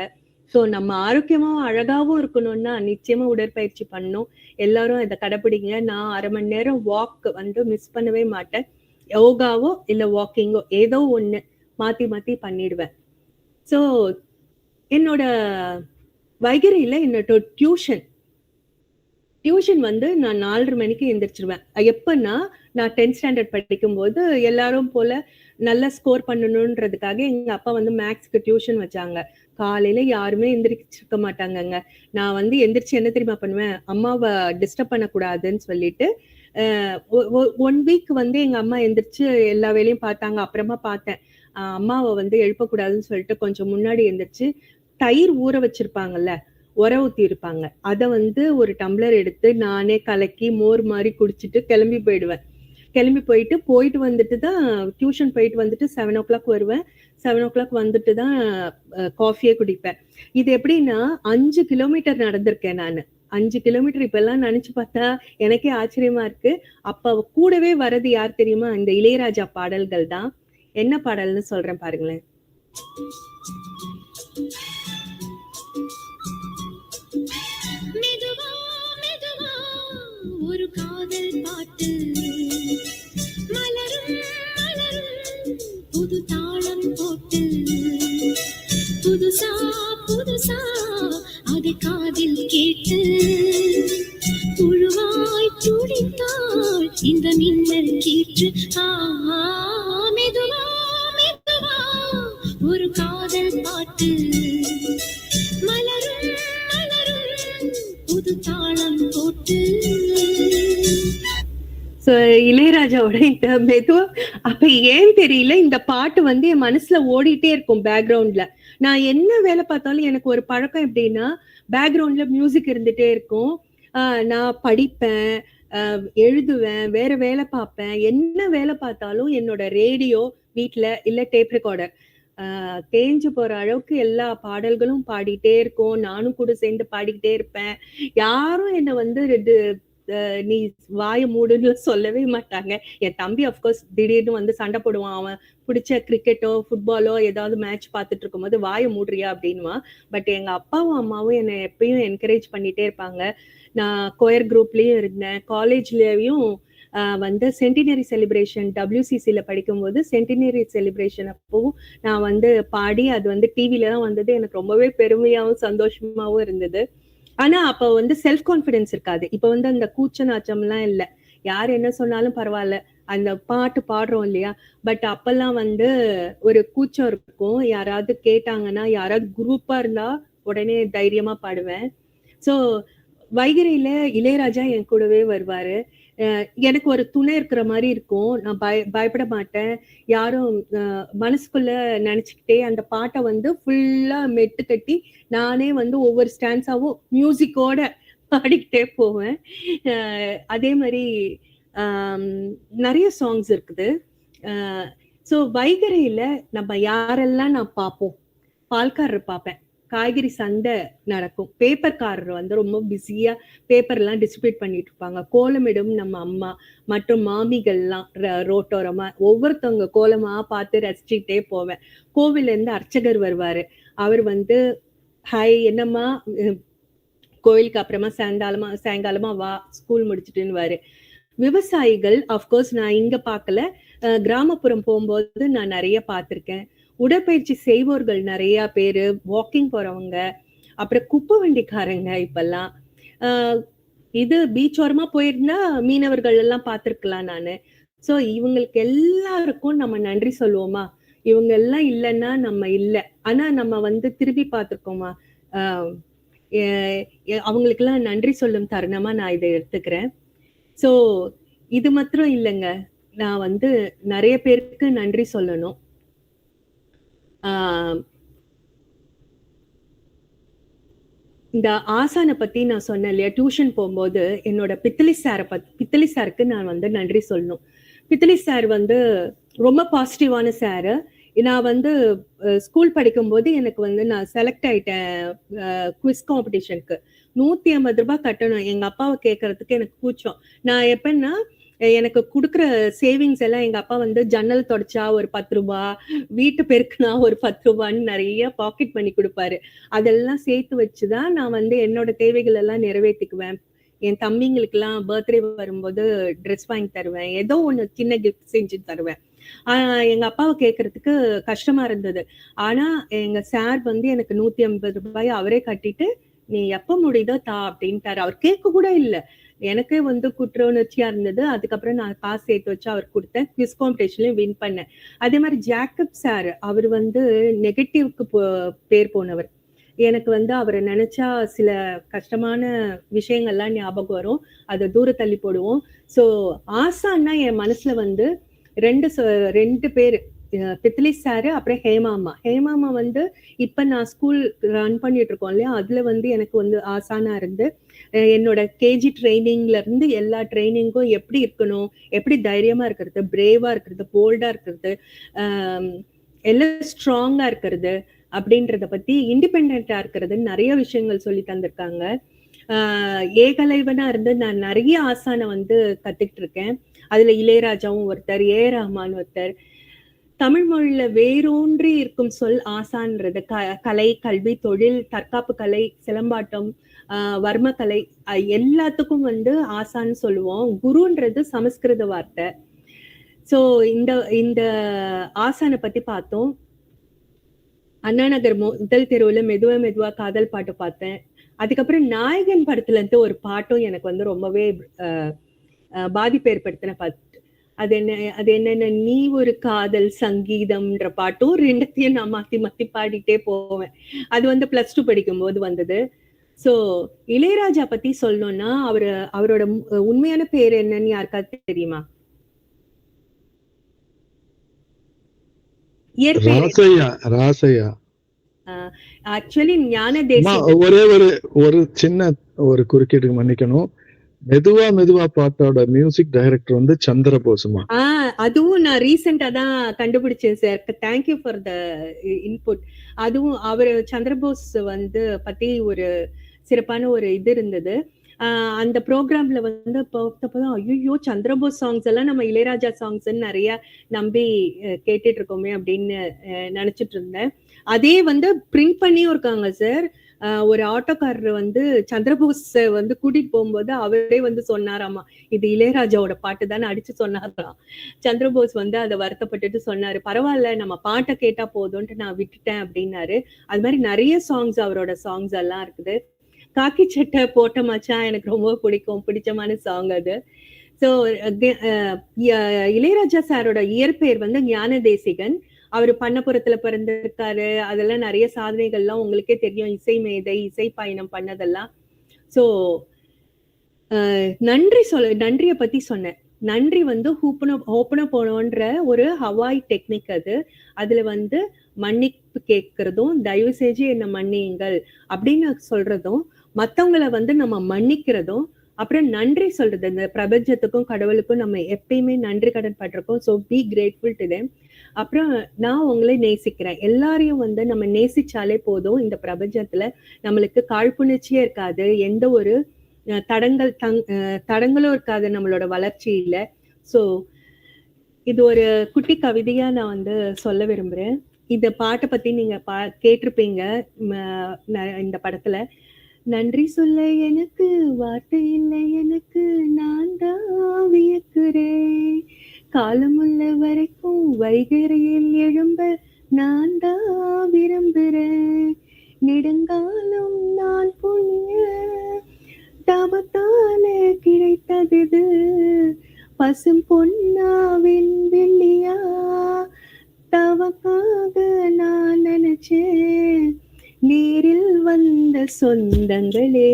ஸோ நம்ம ஆரோக்கியமாவும் அழகாவும் இருக்கணும்னா நிச்சயமா உடற்பயிற்சி பண்ணணும். எல்லாரும் இதை கடைப்பிடிங்க. நான் 1/2 மணி நேரம் வாக் வந்து மிஸ் பண்ணவே மாட்டேன். யோகாவோ இல்ல வாக்கிங்கோ ஏதோ ஒண்ணு மாத்தி மாத்தி பண்ணிடுவேன். ஸோ என்னோட வைகரியில என்னோட டியூஷன் வந்து நான் 4:30 மணிக்கு எந்திரிச்சிருவேன். எப்பன்னா நான் 10th ஸ்டாண்டர்ட் படிக்கும்போது எல்லாரும் போல நல்லா ஸ்கோர் பண்ணணுன்றதுக்காக எங்க அப்பா வந்து மேக்ஸ்க்கு டியூஷன் வச்சாங்க. காலையில யாருமே எந்திரிச்சிருக்க மாட்டாங்கங்க. நான் வந்து எந்திரிச்சு என்ன தெரியுமா பண்ணுவேன், அம்மாவை டிஸ்டர்ப் பண்ணக்கூடாதுன்னு சொல்லிட்டு 1 வீக் வந்து எங்க அம்மா எந்திரிச்சு எல்லா வேலையும் பார்த்தாங்க. அப்புறமா பார்த்தேன் அம்மாவை வந்து எழுப்பக்கூடாதுன்னு சொல்லிட்டு கொஞ்சம் முன்னாடி எந்திரிச்சு தயிர் ஊற வச்சிருப்பாங்கல்ல, உர ஊத்தி இருப்பாங்க, அதை வந்து ஒரு டம்ளர் எடுத்து நானே கலக்கி மோர் மாதிரி குடிச்சிட்டு கிளம்பி போயிடுவேன். கிளம்பி போயிட்டு வந்துட்டு தான் டியூஷன் போயிட்டு வந்துட்டு 7 o'clock வருவேன். 7 o'clock வந்துட்டு தான் காஃபியே குடிப்பேன். இது எப்படின்னா 5 கிலோமீட்டர் நடந்திருக்கேன் நான். 5 கிலோமீட்டர் இப்ப எல்லாம் நினைச்சு பார்த்தா எனக்கே ஆச்சரியமா இருக்கு. அப்ப கூடவே வர்றது யார் தெரியுமா, இந்த இளையராஜா பாடல்கள் தான். என்ன பாடல்னு சொல்றேன் பாருங்களேன். மெதுவா மெதுவா ஒரு காதல் பாட்டு மலரும் மலரும் புது தாளம் போட்டு புதுசா புதுசா அதை காதில் கேட்டு புழுவாய் துடித்தாள் இந்த மின்னல் கீற்று. மெதுவா மெதுவா ஒரு காதல் பாட்டு மலரும் மலரும் புது தாளம் போட்டு. இளையராஜாவோட இந்த மெதுவா அப்ப ஏன் தெரியல இந்த பாட்டு வந்து என் மனசுல ஓடிட்டே இருக்கும் பேக்ரவுண்ட்ல. நான் என்ன வேலை பார்த்தாலும் எனக்கு ஒரு பழக்கம் எப்படின்னா பேக்ரவுண்ட்ல மியூசிக் இருந்துட்டே இருக்கும். நான் படிப்பேன், எழுதுவேன், வேற வேலை பார்ப்பேன். என்ன வேலை பார்த்தாலும் என்னோட ரேடியோ வீட்டுல இல்ல டேப் ரெக்கார்டர் தேஞ்சு போற அளவுக்கு எல்லா பாடல்களும் பாடிட்டே இருக்கும். நானும் கூட சேர்ந்து பாடிக்கிட்டே இருப்பேன். யாரும் என்ன வந்து நீ வாய மூடுன்னு சொல்லவே மாட்டாங்க. என் தம்பி அப்கோர்ஸ் திடீர்னு வந்து சண்டை போடுவான். அவன் பிடிச்ச கிரிக்கெட்டோ ஃபுட்பாலோ ஏதாவது மேட்ச் பார்த்துட்டு இருக்கும் போது வாய மூடுறியா அப்படின்வான். பட் எங்க அப்பாவும் அம்மாவும் என்னை எப்பயும் என்கரேஜ் பண்ணிட்டே இருப்பாங்க. நான் கோயர் குரூப்லயும் இருந்தேன். காலேஜ்லயும் வந்து சென்டினரி செலிப்ரேஷன் WCCல படிக்கும்போது சென்டினரி செலிப்ரேஷன் அப்பவும் நான் வந்து பாடி அது வந்து டிவில தான் வந்தது. எனக்கு ரொம்பவே பெருமையாவும் சந்தோஷமாவும் இருந்தது. ஆனா அப்ப வந்து செல்ஃப் கான்பிடன்ஸ் இருக்காது. இப்ப வந்து அந்த கூச்ச நாச்சம் எல்லாம் இல்ல. யார் என்ன சொன்னாலும் பரவாயில்ல, அந்த பாட்டு பாடுறோம் இல்லையா. பட் அப்பெல்லாம் வந்து ஒரு கூச்சம் இருக்கும். யாராவது கேட்டாங்கன்னா, யாராவது குரூப்பா இருந்தா உடனே தைரியமா பாடுவேன். சோ வைகரியில இளையராஜா என் கூடவே வருவாரு. எனக்கு ஒரு துணை இருக்கிற மாதிரி இருக்கும். நான் பயப்பட மாட்டேன். யாரும் மனசுக்குள்ள நினைச்சுக்கிட்டே அந்த பாட்டை வந்து ஃபுல்லா மெட்டு கட்டி நானே வந்து ஒவ்வொரு ஸ்டான்ஸாவும் மியூசிக்கோட பாடிக்கிட்டே போவேன். அதே மாதிரி நிறைய சாங்ஸ் இருக்குது. ஸோ வைகரையில நம்ம யாரெல்லாம் நான் பார்ப்போம், பால்காரர் பார்ப்பேன். காய்கறி சந்தை நடக்கும். பேப்பர்காரர் வந்து ரொம்ப பிஸியா பேப்பர் எல்லாம் டிஸ்ட்ரிபியூட் பண்ணிட்டு இருப்பாங்க. கோலமிடும் நம்ம அம்மா மற்றும் மாமிகள்லாம் ரோட்டோரமா ஒவ்வொருத்தவங்க கோலமா பார்த்து ரசிச்சுட்டே போவேன். கோவில்ல இருந்து அர்ச்சகர் வருவாரு. அவர் வந்து ஹாய் என்னம்மா கோயிலுக்கு அப்புறமா சாயங்காலமா வா ஸ்கூல் முடிச்சுட்டுன்னு. விவசாயிகள் அஃப்கோர்ஸ் நான் இங்க பார்க்கல, கிராமப்புறம் போகும்போது நான் நிறைய பார்த்திருக்கேன். உடற்பயிற்சி செய்வோர்கள் நிறைய பேரு, வாக்கிங் போறவங்க, அப்புறம் குப்பை வண்டிக்காரங்க. இப்பெல்லாம் இது பீச் ஓரமா போயிருந்தா மீனவர்கள் எல்லாம் பார்த்திருக்கலாம் நானு. சோ இவங்களுக்கு எல்லாருக்கும் நம்ம நன்றி சொல்லுவோமா? இவங்க எல்லாம் இல்லைன்னா நம்ம இல்லை. ஆனா நம்ம வந்து திரும்பி பார்த்திருக்கோமா? அவங்களுக்கு எல்லாம் நன்றி சொல்லும் தருணமா நான் இதை எடுத்துக்கிறேன். சோ இது மாத்திரம் இல்லைங்க, நான் வந்து நிறைய பேருக்கு நன்றி சொல்லணும். இந்த ஆசானை பத்தி நான் சொன்னேன் இல்லையா, டியூஷன் போகும்போது என்னோட பித்தளி சாருக்கு நான் வந்து நன்றி சொல்லணும். பித்தளி சார் வந்து ரொம்ப பாசிட்டிவான சாரு. நான் வந்து ஸ்கூல் படிக்கும்போது எனக்கு வந்து நான் செலக்ட் ஆயிட்டேன் குவிஸ் காம்படிஷனுக்கு. 150 ரூபாய் கட்டணும். எங்க அப்பாவை கேட்கறதுக்கு எனக்கு கூச்சம். நான் எப்பன்னா எனக்கு கொடுக்குற சேவிங்ஸ் எல்லாம் எங்க அப்பா வந்து ஜன்னல் தொடச்சா ஒரு 10 ரூபாய், வீட்டு பெருக்குனா ஒரு 10 ரூபான்னு நிறைய பாக்கெட் பண்ணி கொடுப்பாரு. அதெல்லாம் சேர்த்து வச்சுதான் நான் வந்து என்னோட தேவைகள் எல்லாம் நிறைவேற்றிக்குவேன். என் தம்பிங்களுக்கு எல்லாம் பர்த்டே வரும்போது ட்ரெஸ் வாங்கி தருவேன், ஏதோ ஒண்ணு சின்ன கிஃப்ட் செஞ்சு தருவேன். எங்க அப்பாவை கேட்கறதுக்கு கஷ்டமா இருந்தது. ஆனா எங்க சார் வந்து எனக்கு 150 ரூபாய் அவரே கட்டிட்டு நீ எப்ப முடியுதோ தா அப்படின்ட்டாரு. அவர் கேட்க கூட இல்லை. எனக்கே வந்து குற்ற உணர்ச்சியா இருந்தது. அதுக்கப்புறம் நான் காசு சேர்த்து வச்சு அவர் கொடுத்தேன். குவிஸ் காம்படிஷன்லயும் வின் பண்ணேன். அதே மாதிரி ஜாக்கப் சார், அவர் வந்து நெகட்டிவ்க்கு பேர் போனவர். எனக்கு வந்து அவரை நினைச்சா சில கஷ்டமான விஷயங்கள்லாம் ஞாபகம் வரும். அதை தூர தள்ளி போடுவோம். சோ ஆசான்னா என் மனசுல வந்து ரெண்டு பேரு, பித்தளி சாரு அப்புறம் ஹேமாமா வந்து இப்ப நான் ஸ்கூல் ரன் பண்ணிட்டு இருக்கோம் இல்லையா, அதுல வந்து எனக்கு வந்து ஆசானா இருந்து என்னோட கேஜி ட்ரைனிங்ல இருந்து எல்லா ட்ரைனிங்கும் எப்படி இருக்கணும், எப்படி தைரியமா இருக்கிறது, பிரேவா இருக்கிறது, போல்டா இருக்கிறது, எல்லாம் ஸ்ட்ராங்கா இருக்கிறது அப்படின்றத பத்தி, இண்டிபெண்டா இருக்கிறது நிறைய விஷயங்கள் சொல்லி தந்திருக்காங்க. ஏகலைவனா இருந்து நான் நிறைய ஆசானை வந்து கத்துக்கிட்டு இருக்கேன். அதுல இளையராஜாவும் ஒருத்தர், ரஹ்மான் ஒருத்தர். தமிழ் மொழியில வேரூன்றி இருக்கும் சொல் ஆசான்றது. கலை, கல்வி, தொழில், தற்காப்பு கலை, சிலம்பாட்டம், வர்மக்கலை எல்லாத்துக்கும் வந்து ஆசான்னு சொல்லுவோம். குருன்றது சமஸ்கிருத வார்த்தை. சோ இந்த ஆசானை பத்தி பார்த்தோம். அண்ணா நகர் முதல் தெருவுல மெதுவா காதல் பாட்டு பார்த்தேன். அதுக்கப்புறம் நாயகன் படத்துல இருந்து ஒரு பாட்டும் எனக்கு வந்து ரொம்பவே பாதிப்பு ஏற்படுத்தின பாட்டு. அது என்னென்ன நீ ஒரு காதல் சங்கீதம்ன்ற பாட்டும் ரெண்டத்தையும் நான் மாத்தி பாடிட்டே போவேன். அது வந்து +2 படிக்கும் போது வந்தது. சோ இளையராஜா பத்தி சொல்லணும்னா அவரோட உண்மையான பேர் என்னன்னு யாருக்காவது தெரியுமா? ராசையா. ஆக்சுவலி ஞானதேசிகன். ஒரே ஒரு சின்ன ஒரு குறுக்கீட்டுக்கு மன்னிக்கணும். மெதுவா பாட்டோட மியூசிக் டைரக்டர் வந்து சந்திரபோசுமா. அதுவும் நான் ரீசெண்டா தான் கண்டுபிடிச்சேன் sir. Thank you for the input. அதுவும் அவர் சந்திரபோஸ் வந்து பத்தி ஒரு சிறப்பான ஒரு இது இருந்தது. அந்த ப்ரோக்ராம்ல வந்து பார்த்தப்பதான் ஐயோ சந்திரபோஸ் சாங்ஸ் எல்லாம் நம்ம இளையராஜா சாங்ஸ் நிறைய நம்பி கேட்டுட்டு இருக்கோமே அப்படின்னு நினைச்சிட்டு இருந்தேன். அதே வந்து பிரிண்ட் பண்ணியும் இருக்காங்க சார். ஒரு ஆட்டோக்காரர் வந்து சந்திரபோஸ் வந்து கூட்டிட்டு போகும்போது அவரே வந்து சொன்னாராமா, இது இளையராஜாவோட பாட்டு தானே அடிச்சு சொன்னாராம். சந்திரபோஸ் வந்து அதை வருத்தப்பட்டுட்டு சொன்னாரு, பரவாயில்ல நம்ம பாட்டை கேட்டா போதும்ட்டு நான் விட்டுட்டேன் அப்படின்னாரு. அது மாதிரி நிறைய சாங்ஸ், அவரோட சாங்ஸ் எல்லாம் இருக்குது. காக்கி சட்டை போட்ட மச்சான் எனக்கு ரொம்ப பிடிச்சமான சாங் அது. சோ இளையராஜா சாரோட இயற்பெயர் வந்து ஞானதேசிகன். அவரு பண்ணபுரத்துல பிறந்திருக்காரு. அதெல்லாம் நிறைய சாதனைகள்லாம் உங்களுக்கே தெரியும். இசை மேதை, இசை பயணம் பண்ணதெல்லாம். சோ நன்றிய பத்தி சொன்னேன். நன்றி வந்து ஓப்பனா போனோன்ற ஒரு ஹவாய் டெக்னிக் அது. அதுல வந்து மன்னிப்பு கேட்கறதும், தயவு செஞ்சு என்ன மன்னியுங்கள் அப்படின்னு சொல்றதும், மத்தவங்களை வந்து நம்ம மன்னிக்கிறதும், அப்புறம் நன்றி சொல்றது, இந்த பிரபஞ்சத்துக்கும் கடவுளுக்கும் நம்ம எப்பயுமே நன்றி கடன் பட்டிருக்கோம். So be grateful to them. அப்புறம் நான் உங்களை நேசிக்கிறேன். எல்லாரையும் வந்து நம்ம நேசிச்சாலே போதும். இந்த பிரபஞ்சத்துல நம்மளுக்கு காழ்ப்புணர்ச்சியே இருக்காது. எந்த ஒரு தடங்களும் இருக்காது நம்மளோட வளர்ச்சியில. ஸோ இது ஒரு குட்டி கவிதையா நான் வந்து சொல்ல விரும்புறேன். இந்த பாட்டை பத்தி நீங்க கேட்டிருப்பீங்க இந்த படத்துல. நன்றி சொல்ல எனக்கு வார்த்தை இல்லை, எனக்கு நான் தான் வியக்கிறேன். காலமுள்ள வரைக்கும் வைகரையில் எழும்ப நான் தான் விரும்புறேன். நெடுங்காலம் நான் புண்ணிய தவத்தால கிடைத்தது பசும் பொன்னாவின் வெள்ளியா, தவக்காக நான் நினைச்சேன் நேரில் வந்த சொந்தங்களே.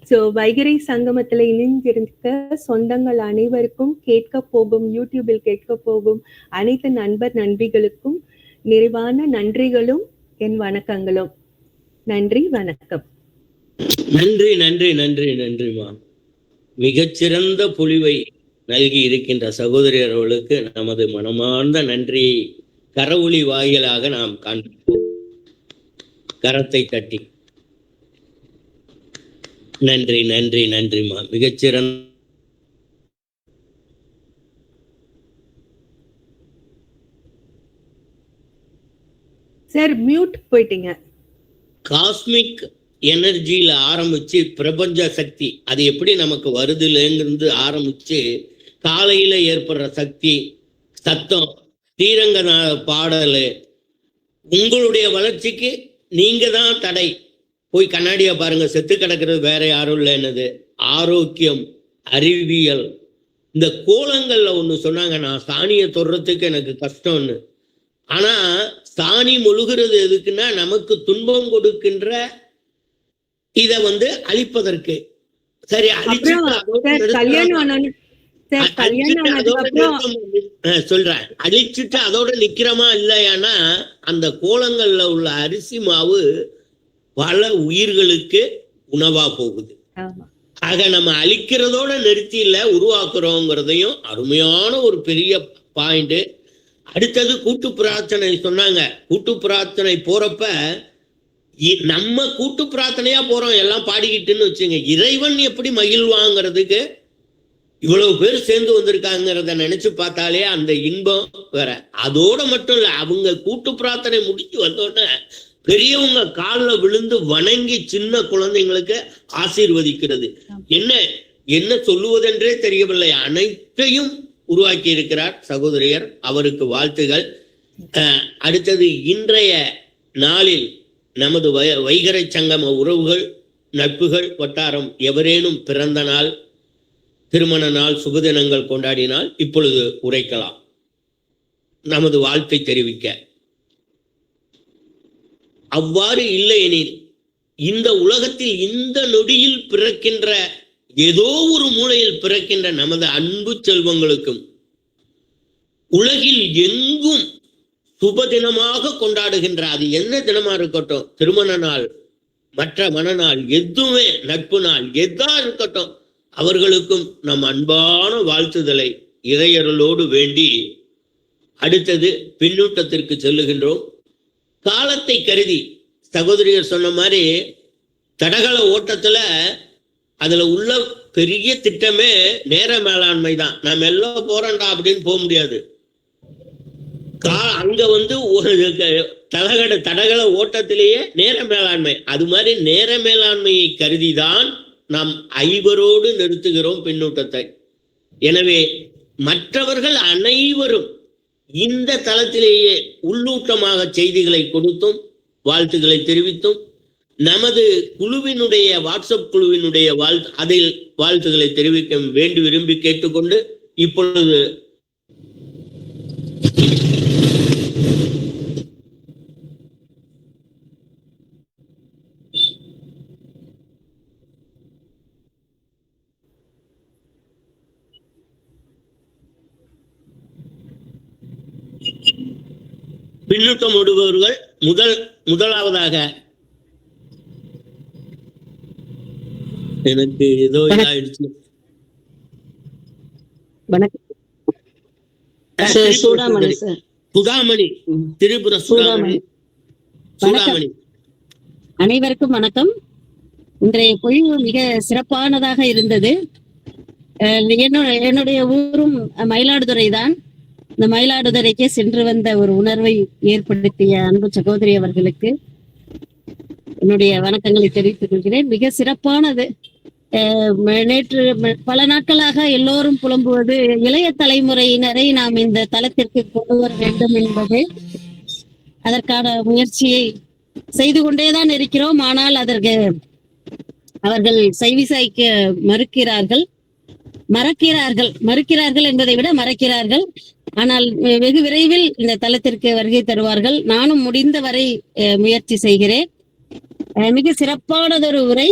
சோ வைகரை சங்கமத்துல இணைந்திருக்க சொந்தங்கள் அனைவருக்கும், கேட்க போகும் யூடியூபில் கேட்க போகும் அனைத்து நண்பர் நண்பிகளுக்கும் நிறைவான நன்றிகளும் என் வணக்கங்களும். நன்றி, வணக்கம். நன்றி நன்றி நன்றி நன்றிமா. மிகச்சிறந்த பொழிவை நல்கி இருக்கின்ற சகோதரி அவர்களுக்கு நமது மனமார்ந்த நன்றியை கரவொலி வாயிலாக நாம் காண்பிப்போம். கரத்தை தட்டி நன்றி நன்றி நன்றிமா. மிகச்சிறந்த சார் மியூட் போயிட்டீங்க. காஸ்மிக் எனர்ஜியில ஆரம்பிச்சு பிரபஞ்ச சக்தி அது எப்படி நமக்கு வருதுலேங்கிறது ஆரம்பிச்சு காலையில ஏற்படுற சக்தி, சத்தம், ஸ்ரீரங்க பாடல், உங்களுடைய வளர்ச்சிக்கு நீங்க தான் தடை. போய் கண்ணாடியா பாருங்க, செத்து கிடக்கிறது வேற யாரும் இல்லைன்னது. ஆரோக்கியம், அறிவியல், இந்த கோலங்கள்ல ஒண்ணு சொன்னாங்க, நான் சாணியை தொடுறதுக்கு எனக்கு கஷ்டம்னு. ஆனா சாணி முழுகிறது எதுக்குன்னா நமக்கு துன்பம் கொடுக்கின்ற இத வந்து அழிப்பதற்கு. சரி, சொல்றேன், அழிச்சுட்டு அதோட நிக்கிறமா இல்லையானா அந்த கோலங்கள்ல உள்ள அரிசி மாவு பல உயிர்களுக்கு உணவா போகுது. ஆக நம்ம அழிக்கிறதோட நிறுத்தி இல்ல, உருவாக்குறோங்கிறதையும் அருமையான ஒரு பெரிய பாயிண்ட். அடுத்தது கூட்டு பிரார்த்தனை சொன்னாங்க. கூட்டு பிரார்த்தனை போறப்ப நம்ம கூட்டு பிரார்த்தனையா போறோம் எல்லாம் பாடிக்கிட்டுன்னு வச்சுங்க, இறைவன் எப்படி மகிழ்வாங்கிறதுக்கு இவ்வளவு பேர் சேர்ந்து வந்திருக்காங்கிறத நினைச்சு பார்த்தாலே அந்த இன்பம் வேற. அதோட மட்டும் இல்ல, அவங்க கூட்டு பிரார்த்தனை முடிச்சு வந்தோடனே பெரியவங்க காலில் விழுந்து வணங்கி சின்ன குழந்தைங்களுக்கு ஆசீர்வதிக்கிறது. என்ன சொல்லுவதென்றே தெரியவில்லை. அனைத்தையும் உருவாக்கி இருக்கிறார் சகோதரியர், அவருக்கு வாழ்த்துகள். அடுத்தது, இன்றைய நாளில் நமது வைகரை சங்கம உறவுகள், நட்புகள் வட்டாரம் எவரேனும் பிறந்த நாள், திருமண நாள், சுபதினங்கள் கொண்டாடினால் இப்பொழுது உரைக்கலாம், நமது வாழ்த்தை தெரிவிக்க. அவ்வாறு இல்லை எனில் இந்த உலகத்தில் இந்த நொடியில் பிறக்கின்ற ஏதோ ஒரு மூலையில் பிறக்கின்ற நமது அன்பு செல்வங்களுக்கும் உலகில் எங்கும் சுப தினமாக கொண்டாடுகின்ற, அது என்ன தினமா இருக்கட்டும், திருமண நாள், மற்ற மனநாள், எதுவுமே நட்பு நாள், எதா இருக்கட்டும், அவர்களுக்கும் நம் அன்பான வாழ்த்துதலை இறையருளோடு வேண்டி அடுத்தது பின்னூட்டத்திற்கு செல்லுகின்றோம். காலத்தை கருதி சகோதரியர் சொன்ன மாதிரி தடகள ஓட்டத்துல அதுல உள்ள பெரிய திட்டமே நேர மேலாண்மை தான். நாம் எல்லாம் போறோம்டா அப்படின்னு போக முடியாது. அங்க வந்து தடகள ஓட்டத்திலேயே நேர மேலாண்மை, அது மாதிரி நேர மேலாண்மையை கருதிதான் நாம் ஐவரோடு நிறுத்துகிறோம் பின்னூட்டத்தை. எனவே மற்றவர்கள் அனைவரும் இந்த தளத்திலேயே உள்ளூட்டமாக செய்திகளை கொடுத்தும் வாழ்த்துக்களை தெரிவித்தும் நமது குழுவினுடைய வாட்ஸ்அப் குழுவினுடைய அதில் வாழ்த்துக்களை தெரிவிக்க வேண்டி விரும்பி கேட்டுக்கொண்டு இப்பொழுது பின்னூட்டம் விடுபவர்கள் முதலாவதாக எனக்கு ஏதோ இதாயிடுச்சு. வணக்கம் சார். சூடாமணி சார். சுடாமணி, திரிபுர சுடாமணி. சூடாமணி. அனைவருக்கும் வணக்கம். இன்றைய பொழிவு மிக சிறப்பானதாக இருந்தது. என்னுடைய ஊரும் மயிலாடுதுறை தான். இந்த மயிலாடுதுறைக்கு சென்று வந்த ஒரு உணர்வை ஏற்படுத்திய அன்பு சகோதரி அவர்களுக்கு என்னுடைய வணக்கங்களை தெரிவித்துக் கொள்கிறேன். மிக சிறப்பானது. நேற்று பல நாட்களாக எல்லோரும் புலம்புவது இளைய தலைமுறையினரை நாம் இந்த தளத்திற்கு கொண்டு வர வேண்டும் என்பது. அதற்கான முயற்சியை செய்து கொண்டேதான் இருக்கிறோம். ஆனால் அதற்கு அவர்கள் செவிசாய்க்க மறுக்கிறார்கள் என்பதை விட மறக்கிறார்கள். ஆனால் வெகு விரைவில் இந்த தளத்திற்கு வருகை தருவார்கள். நானும் முடிந்தவரை முயற்சி செய்கிறேன். மிக சிறப்பானதொரு உரை.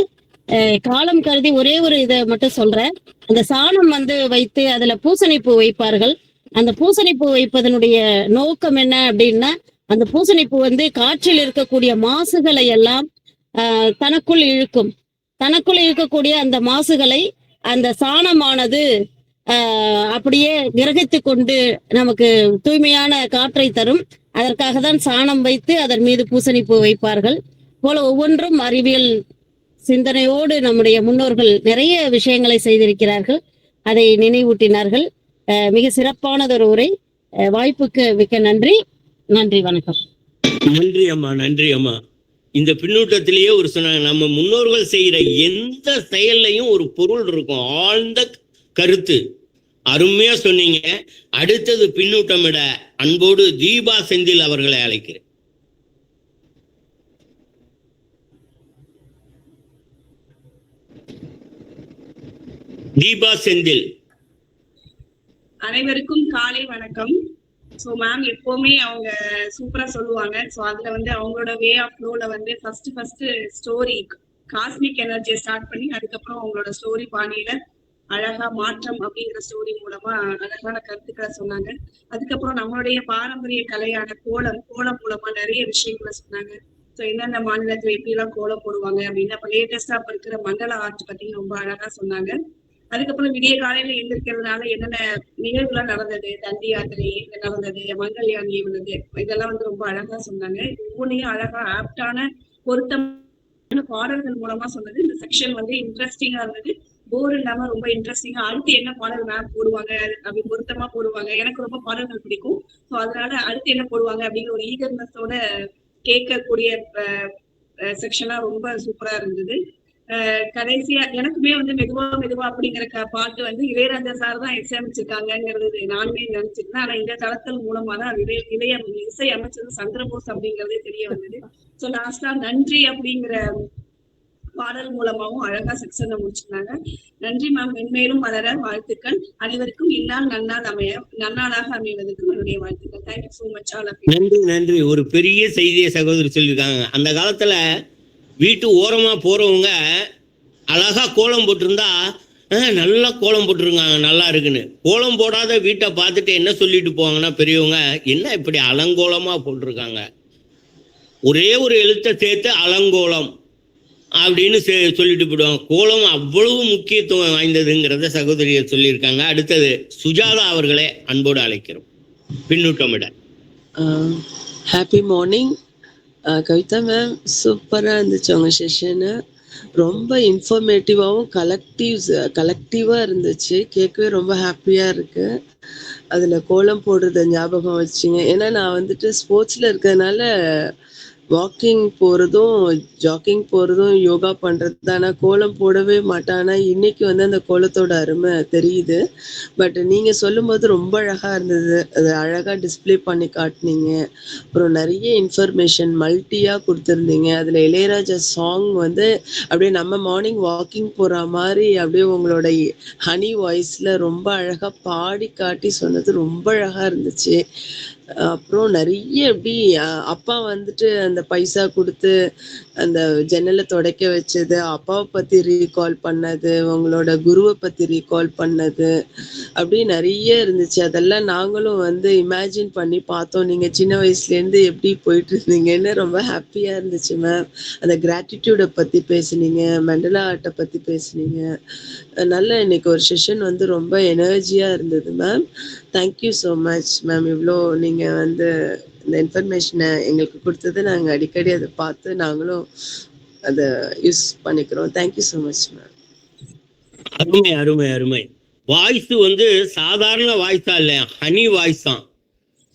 காலம் கருதி ஒரே ஒரு இதை மட்டும் சொல்றேன். அந்த சாணம் வைத்து அதுல பூசணிப்பூ வைப்பார்கள். அந்த பூசணிப்பூ வைப்பதனுடைய நோக்கம் என்ன அப்படின்னா, அந்த பூசணிப்பூ காற்றில் இருக்கக்கூடிய மாசுகளை எல்லாம் தனக்குள் இழுக்கக்கூடிய அந்த மாசுகளை அந்த சாணமானது அப்படியே கிரகித்து கொண்டு நமக்கு தூய்மையான காற்றை தரும். அதற்காக தான் சாணம் வைத்து அதன் மீது பூசணிப்பூ வைப்பார்கள் போல ஒவ்வொன்றும் அறிவியல் சிந்தனையோடு நம்முடைய முன்னோர்கள் நிறைய விஷயங்களை செய்திருக்கிறார்கள். அதை நினைவூட்டினார்கள். மிக சிறப்பானதொரு உரை. வாய்ப்புக்கு மிக்க நன்றி. வணக்கம். நன்றி அம்மா, நன்றி அம்மா. இந்த பின்னூட்டத்திலேயே ஒரு சொன்னாங்க, நம்ம முன்னோர்கள் செய்யற எந்த செயல்லையும் ஒரு பொருள் இருக்கும், ஆழ்ந்த கருத்து. அருமையா சொன்னீங்க. அடுத்தது பின்னூட்டமிட அன்போடு தீபா செந்தில் அவர்களை அழைக்கிறேன். தீபா செந்தில். அனைவருக்கும் காலை வணக்கம். ஸோ மேம் எப்பவுமே அவங்க சூப்பரா சொல்லுவாங்க. ஸோ அதுல அவங்களோட வே ஆஃப் ஃப்ளோல ஃபர்ஸ்ட் ஸ்டோரி காஸ்மிக் எனர்ஜியை ஸ்டார்ட் பண்ணி அதுக்கப்புறம் அவங்களோட ஸ்டோரி பாணியில அழகா மாற்றம் அப்படிங்கிற ஸ்டோரி மூலமா அழகான கருத்துக்களை சொன்னாங்க. அதுக்கப்புறம் நம்மளுடைய பாரம்பரிய கலையான கோலம் மூலமா நிறைய விஷயங்களை சொன்னாங்க. ஸோ எந்தெந்த மாநிலத்துல எப்படி எல்லாம் கோலம் போடுவாங்க அப்படின்னு அப்ப லேட்டஸ்டா இப்ப இருக்கிற மண்டல ஆர்ட் பத்தி ரொம்ப அழகா சொன்னாங்க. அதுக்கப்புறம் விடிய காலையில எழுந்திருக்கிறதுனால என்னென்ன நிகழ்வுலாம் நடந்தது, தண்டி யாத்திரை நடந்தது, மங்கல்யானி உள்ளது, இதெல்லாம் ரொம்ப அழகா சொன்னாங்க. ஒவ்வொன்றையும் அழகா ஆப்டான பொருத்தமான பாடல்கள் மூலமா சொன்னது. இந்த செக்ஷன் இன்ட்ரெஸ்டிங்கா இருந்தது. போர் இல்லாம ரொம்ப இன்ட்ரெஸ்டிங்கா அடுத்து என்ன பாடல் மேம் போடுவாங்க அப்படி பொருத்தமா போடுவாங்க. எனக்கு ரொம்ப பாடல்கள் பிடிக்கும். ஸோ அதனால அடுத்து என்ன போடுவாங்க அப்படிங்கிற ஒரு ஈகர்னஸோட கேட்கக்கூடிய செக்ஷனா ரொம்ப சூப்பரா இருந்தது. கடைசியா எனக்குமே மெதுவா அப்படிங்கிற பாட்டு இளையராஜா சார் தான் இசையமைச்சிருக்காங்கிறது நானுமே நினைச்சிருந்தேன். ஆனா இந்த தளத்தல் மூலமா தான் இசை அமைச்சது சந்திரபோஸ் அப்படிங்கறதே தெரிய வந்தது. சோ லாஸ்டா நன்றி அப்படிங்கிற பாடல் மூலமாவும் அழகா செக்ஷனை முடிச்சிருந்தாங்க. நன்றி மேம். மென்மேலும் வளர வாழ்த்துக்கள். அனைவருக்கும் இந்நாள் நன்னாளாக அமைவதற்கு என்னுடைய வாழ்த்துக்கள். Thank you so much all. நன்றி. ஒரு பெரிய செய்தியை சகோதரி சொல்லியிருக்காங்க. அந்த காலத்துல வீட்டு ஓரமா போறவங்க அழகா கோலம் போட்டிருந்தா நல்லா கோலம் போட்டிருக்காங்க, நல்லா இருக்குன்னு. கோலம் போடாத வீட்டை பார்த்துட்டு என்ன சொல்லிட்டு போவாங்கன்னா பெரியவங்க, என்ன இப்படி அலங்கோலமா போட்டிருக்காங்க, ஒரே ஒரு எழுத்தை சேர்த்து அலங்கோலம் அப்படின்னு சொல்லிட்டு போயிடுவாங்க. கோலம் அவ்வளவு முக்கியத்துவம் வாய்ந்ததுங்கிறத சகோதரியை சொல்லியிருக்காங்க. அடுத்தது சுஜாதா அவர்களே அன்போடு அழைக்கிறோம் பின்னூட்டமிட. Happy morning Kavitha ma'am. சூப்பராக இருந்துச்சு உங்கள் செஷனு. ரொம்ப இன்ஃபர்மேட்டிவாகவும் கலெக்டிவாக இருந்துச்சு. கேட்கவே ரொம்ப ஹாப்பியாக இருக்கு. அதில் கோலம் போடுறத ஞாபகம் வச்சிங்க. ஏன்னா நான் ஸ்போர்ட்ஸில் இருக்கிறதுனால வாக்கிங் போகிறதும் ஜாக்கிங் போகிறதும் யோகா பண்ணுறது தான். ஆனால் கோலம் போடவே மாட்டேன். ஆனால் இன்னைக்கு அந்த கோலத்தோட அருமை தெரியுது. பட் நீங்கள் சொல்லும்போது ரொம்ப அழகாக இருந்தது. அதை அழகாக டிஸ்பிளே பண்ணி காட்டினீங்க. அப்புறம் நிறைய இன்ஃபர்மேஷன் மல்டியாக கொடுத்துருந்தீங்க. அதில் இளையராஜா சாங் அப்படியே நம்ம மார்னிங் வாக்கிங் போகிற மாதிரி அப்படியே உங்களோட ஹனி வாய்ஸில் ரொம்ப அழகாக பாடி காட்டி சொன்னது ரொம்ப அழகாக இருந்துச்சு. அப்புறம் நிறைய எப்படி அப்பா வந்துட்டு அந்த பைசா கொடுத்து அந்த ஜன்னலை துடைக்க வச்சது, அப்பாவை பத்தி ரீகால் பண்ணது, உங்களோட குருவை பத்தி ரீகால் பண்ணது, அப்படி நிறைய இருந்துச்சு. அதெல்லாம் நாங்களும் வந்து இமேஜின் பண்ணி பார்த்தோம். நீங்க சின்ன வயசுல இருந்து எப்படி போயிட்டு இருந்தீங்கன்னு ரொம்ப ஹாப்பியா இருந்துச்சு மேம். அந்த கிராட்டிடியூட பத்தி பேசுனீங்க, மெண்டலா ஆர்ட்டை பத்தி பேசுனீங்க. நல்ல இன்னைக்கு ஒரு செஷன் வந்து ரொம்ப எனர்ஜியா இருந்தது ma'am. Thank you so much ma'am. இவ்வளோ நீங்க வந்து இந்த இன்ஃபர்மேஷனை எங்களுக்கு கொடுத்தது, நாங்கள் அடிக்கடி அதை பார்த்து நாங்களும் அதை யூஸ் பண்ணிக்கிறோம். Thank you so much ma'am. அருமை அருமை அருமை. வாய்ஸ் வந்து சாதாரண வாய்ஸா இல்ல, ஹனி வாய்ஸ் தான்.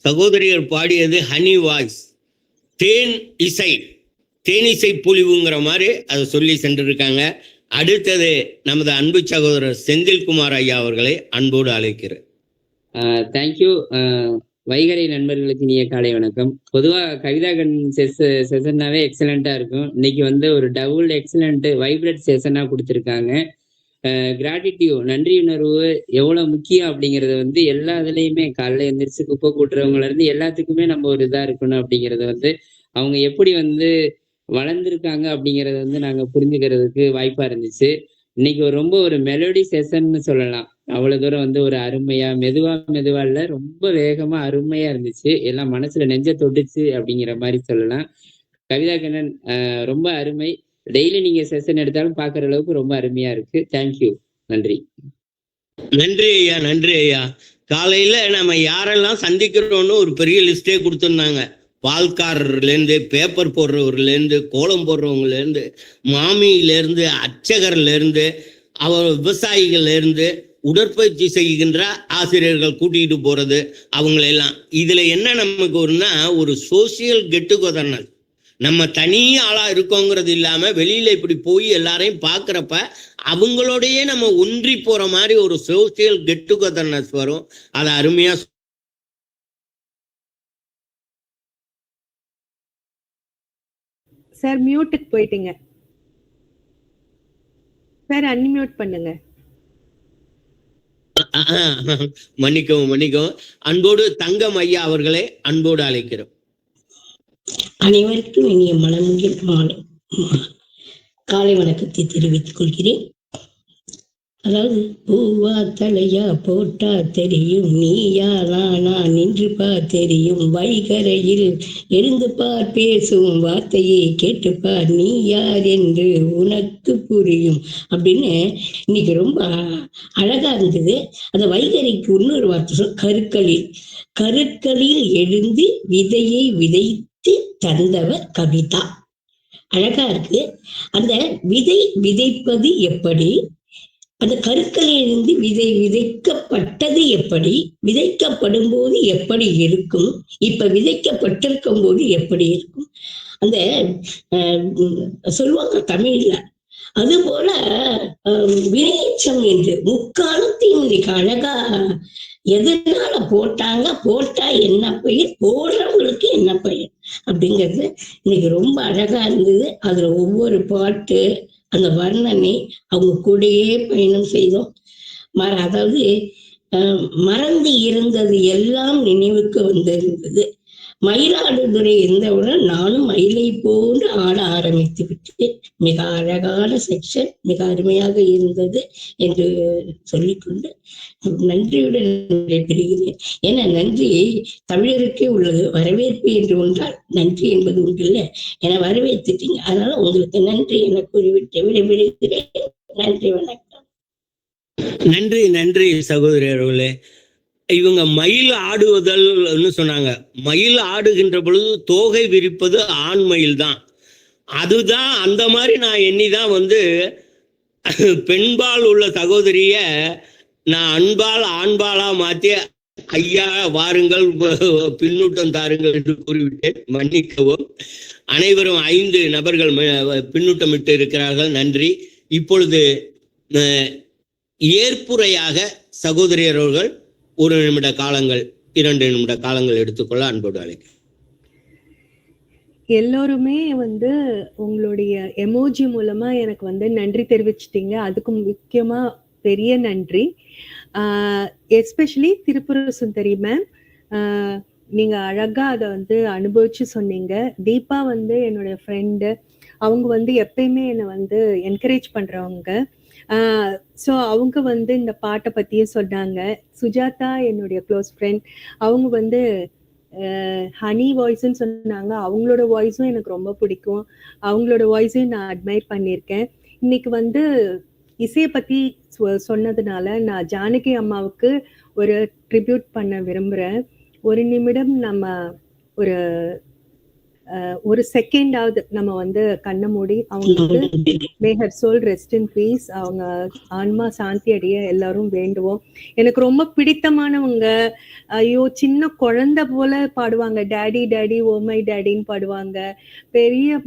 சகோதரிகள் பாடியது ஹனி வாய்ஸ், தேன் இசை, தேனிசை பொலிவுங்கிற மாதிரி அதை சொல்லி சென்றிருக்காங்க. அடுத்தது நமது அன்பு சகோதரர் செந்தில்குமார் ஐயா அவர்களை அன்போடு அழைக்கிறேன். தேங்க்யூ. வைகரை நண்பர்களுக்கு இனிய காலை வணக்கம். பொதுவாக கவிதா கண் செஷன்னாவே எக்ஸலண்டா இருக்கும். இன்னைக்கு வந்து ஒரு டபுள் எக்ஸலண்ட் வைப்ரேட் செஷனா கொடுத்துருக்காங்க. கிராட்டிடியூட், நன்றி உணர்வு எவ்வளவு முக்கியம் அப்படிங்கறது வந்து எல்லா இதுலயுமே காலைல எந்திரிச்சு குப்பை கூட்டுறவங்கள இருந்து எல்லாத்துக்குமே நம்ம ஒரு இதா இருக்கணும் அப்படிங்கறது வந்து அவங்க எப்படி வந்து வளர்ந்துருக்காங்க அப்படிங்கறத வந்து நாங்க புரிஞ்சுக்கிறதுக்கு வாய்ப்பா இருந்துச்சு. இன்னைக்கு ரொம்ப ஒரு மெலோடி செஷன்னு சொல்லலாம். அவ்வளவு தூரம் வந்து ஒரு அருமையா மெதுவா இல்ல, ரொம்ப வேகமா அருமையா இருந்துச்சு. எல்லாம் மனசுல நெஞ்ச தொட்டுச்சு அப்படிங்கிற மாதிரி சொல்லலாம். கவிதா கண்ணன் ரொம்ப அருமை. டெய்லி நீங்க செஷன் எடுத்தாலும் பாக்குற அளவுக்கு ரொம்ப அருமையா இருக்கு. தேங்க்யூ. நன்றி. நன்றி ஐயா, நன்றி ஐயா. காலையில நம்ம யாரெல்லாம் சந்திக்கிறோம்னு ஒரு பெரிய லிஸ்டே கொடுத்துருந்தாங்க. பால்காரர்ல இருந்து, பேப்பர் போடுறவர்ல இருந்து, கோலம் போடுறவங்கல இருந்து, மாமியில இருந்து, அர்ச்சகர்ல இருந்து, விவசாயிகள்ல இருந்து, உடற்பயிற்சி செய்கின்ற ஆசிரியர்கள் கூட்டிகிட்டு போறது, அவங்களெல்லாம். இதுல என்ன நமக்கு ஒருனா ஒரு சோசியல் கெட் டுகெதர்னஸ். நம்ம தனி ஆளா இருக்கோங்கிறது இல்லாம வெளியில இப்படி போய் எல்லாரையும் பாக்குறப்ப அவங்களோடயே நம்ம ஒன்றி போற மாதிரி ஒரு சோசியல் கெட் டுகெதர்னஸ் வரும். அது அருமையா. சார் மியூட்டுக்கு போயிட்டீங்க சார், அன்மியூட் பண்ணுங்க. மன்னிக்கவும். அன்போடு தங்கம் ஐயா அவர்களை அன்போடு அழைக்கிறோம். அனைவருக்கும் இனிய மனமுகில் காலை வணக்கத்தை தெரிவித்துக் கொள்கிறேன். அதாவது பூவா தலையா போட்டா தெரியும், நீயா நானா நின்று பார் தெரியும், வைகரையில் எழுந்து பார் பேசும் வார்த்தையை கேட்டுப்பார், நீ யார் என்று உனக்கு புரியும் அப்படின்னு இன்னைக்கு ரொம்ப அழகா இருந்தது. அந்த வைகரைக்கு இன்னொரு வார்த்தை கருக்களில் எழுந்து விதையை விதைத்து தந்தவர் கவிதா. அழகா இருக்கு. அந்த விதை விதைப்பது எப்படி, அந்த கருக்களிலிருந்து விதைக்கப்பட்டது எப்படி, விதைக்கப்படும் போது எப்படி இருக்கும், இப்ப விதைக்கப்பட்டிருக்கும் போது எப்படி இருக்கும், அந்த சொல்லுவாங்க தமிழ்ல. அது போல வினையச்சம் என்று முக்காலத்தையும் இன்னைக்கு அழகா எதனால போட்டா என்ன பயிர், போடுறவங்களுக்கு என்ன பயிர் அப்படிங்கிறது இன்னைக்கு ரொம்ப அழகா இருந்தது. அதுல ஒவ்வொரு பாட்டு, அந்த வர்ணனை, அவங்க கூடயே பயணம் செய்தோம். அதாவது மறந்து இருந்தது எல்லாம் நினைவுக்கு வந்திருந்தது. மயிலாடுதுறை இருந்தவுடன் நானும் மயிலை போன்று ஆட ஆரம்பித்து விட்டேன். மிக அழகான செக்ஷன், மிக அருமையாக இருந்தது என்று சொல்லிக்கொண்டு நன்றியுடன் விடைபெறுகிறேன். ஏன்னா நன்றி தமிழருக்கே உள்ளது. வரவேற்பு என்று ஒன்றால் நன்றி என்பது உண்டு இல்லை. என வரவேற்றுட்டீங்க, அதனால உங்களுக்கு நன்றி என கூறிவிட்டு விடைபெறுகிறேன். நன்றி, வணக்கம். நன்றி சகோதரர்களே. இவங்க மயில் ஆடுவதல்னு சொன்னாங்க. மயில் ஆடுகின்ற பொழுது தோகை விரிப்பது ஆண் மயில் தான். அதுதான் அந்த மாதிரி நான் எண்ணிதான் வந்து பெண்பால் உள்ள சகோதரிய நான் அன்பால் ஆண்பாலா மாற்றி ஐயா வாருங்கள் பின்னூட்டம் தாருங்கள் என்று கூறிவிட்டேன். மன்னிக்கவும். அனைவரும் 5 நபர்கள் பின்னூட்டமிட்டு இருக்கிறார்கள். நன்றி. இப்பொழுது ஏற்புரையாக சகோதரியர்கள் 1 நிமிட காலங்கள் 2 நிமிட காலங்கள் எடுத்துக்கொள்ள அன்போடு அழைக்கிறேன். எல்லோருமே வந்து உங்களுடைய எமோஜி மூலமா எனக்கு வந்து நன்றி தெரிவிச்சிட்டீங்க. அதுக்கு முக்கியமா பெரிய நன்றி. எஸ்பெஷலி திருப்புர சுந்தரி மேம், நீங்க அழகா அதை வந்து அனுபவிச்சு சொன்னீங்க. தீபா வந்து என்னுடைய ஃப்ரெண்டு. அவங்க வந்து எப்பயுமே என்னை வந்து என்கரேஜ் பண்றவங்க. ஸோ அவங்க வந்து இந்த பாட்டை பத்தியே சொன்னாங்க. சுஜாதா என்னுடைய க்ளோஸ் ஃப்ரெண்ட். அவங்க வந்து ஹனி வாய்ஸ்ன்னு சொன்னாங்க. அவங்களோட வாய்ஸும் எனக்கு ரொம்ப பிடிக்கும். அவங்களோட வாய்ஸையும் நான் அட்மையர் பண்ணியிருக்கேன். இன்னைக்கு வந்து இசையை பத்தி சொன்னதுனால நான் ஜானகி அம்மாவுக்கு ஒரு ட்ரிபியூட் பண்ண விரும்புறேன். ஒரு நிமிடம் நம்ம ஒரு செகண்டாவது நம்ம வந்து கண்ணை மூடி அவங்களுக்கு may her soul rest in peace, அவங்க ஆன்மா சாந்தி அடைய எல்லாரும் வேண்டுவோம். எனக்கு ரொம்ப பிடித்தமானவங்க, ஐயோ சின்ன குழந்தை போல பாடுவாங்க, டேடி டேடி ஓ மை டேடின்னு பாடுவாங்க. பெரிய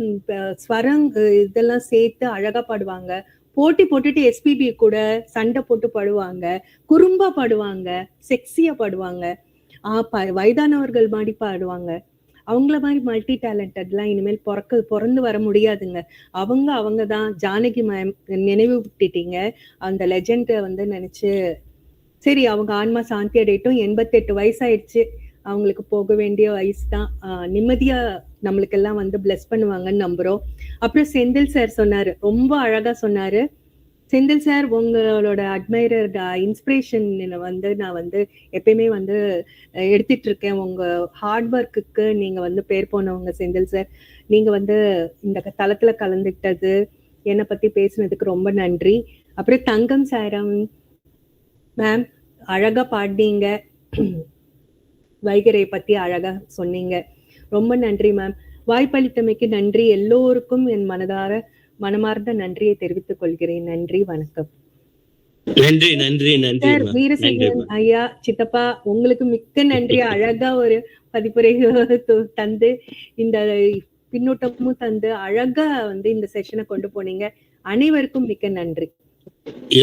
ஸ்வரம் இதெல்லாம் சேர்த்து அழகா பாடுவாங்க. போட்டி போட்டுட்டு எஸ்பிபி கூட சண்டை போட்டு பாடுவாங்க, குறும்பா பாடுவாங்க, செக்ஸியா பாடுவாங்க, வயதானவர்கள் மாதிரி பாடுவாங்க. அவங்கள மாதிரி மல்டி டேலண்டட்லாம் இனிமேல் பிறந்து வர முடியாதுங்க. அவங்க தான். ஜானகி மேம் நினைவு விட்டுட்டீங்க. அந்த லெஜெண்டை வந்து நினைச்சு சரி அவங்க ஆன்மா சாந்தி அடையட்டும். 88 வயசாயிடுச்சு, அவங்களுக்கு போக வேண்டிய வயசு தான். நிம்மதியா நம்மளுக்கெல்லாம் வந்து பிளஸ் பண்ணுவாங்கன்னு நம்புறோம். அப்புறம் செந்தில் சார் சொன்னாரு, ரொம்ப அழகா சொன்னாரு. செந்தில் சார் உங்களோட அட்மைரர் இன்ஸ்பிரேஷன் வந்து நான் வந்து எப்பயுமே வந்து எடுத்துட்டு இருக்கேன். உங்க ஹார்ட் ஒர்க்குக்கு நீங்க வந்து பேர் போனவங்க செந்தில் சார். நீங்க வந்து இந்த தளத்துல கலந்துக்கிட்டது, என்னை பத்தி பேசுனதுக்கு ரொம்ப நன்றி. அப்புறம் தங்கம் சாரம் மேம் அழகா பாடினீங்க, வைகரை பத்தி அழகா சொன்னீங்க. ரொம்ப நன்றி மேம். வாய்ப்பளித்தமைக்கு நன்றி. எல்லோருக்கும் என் மனமார்ந்த நன்றியை தெரிவித்துக் கொள்கிறேன். நன்றி, வணக்கம். நன்றி நன்றி நன்றி சார். வீரசிங்கன் ஐயா, சித்தப்பா உங்களுக்கு மிக்க நன்றி. அழகா ஒரு பதிப்புரை தந்து இந்த பின்னூட்டமும் தந்து அழகா வந்து இந்த செஷனை கொண்டு போனீங்க. அனைவருக்கும் மிக்க நன்றி.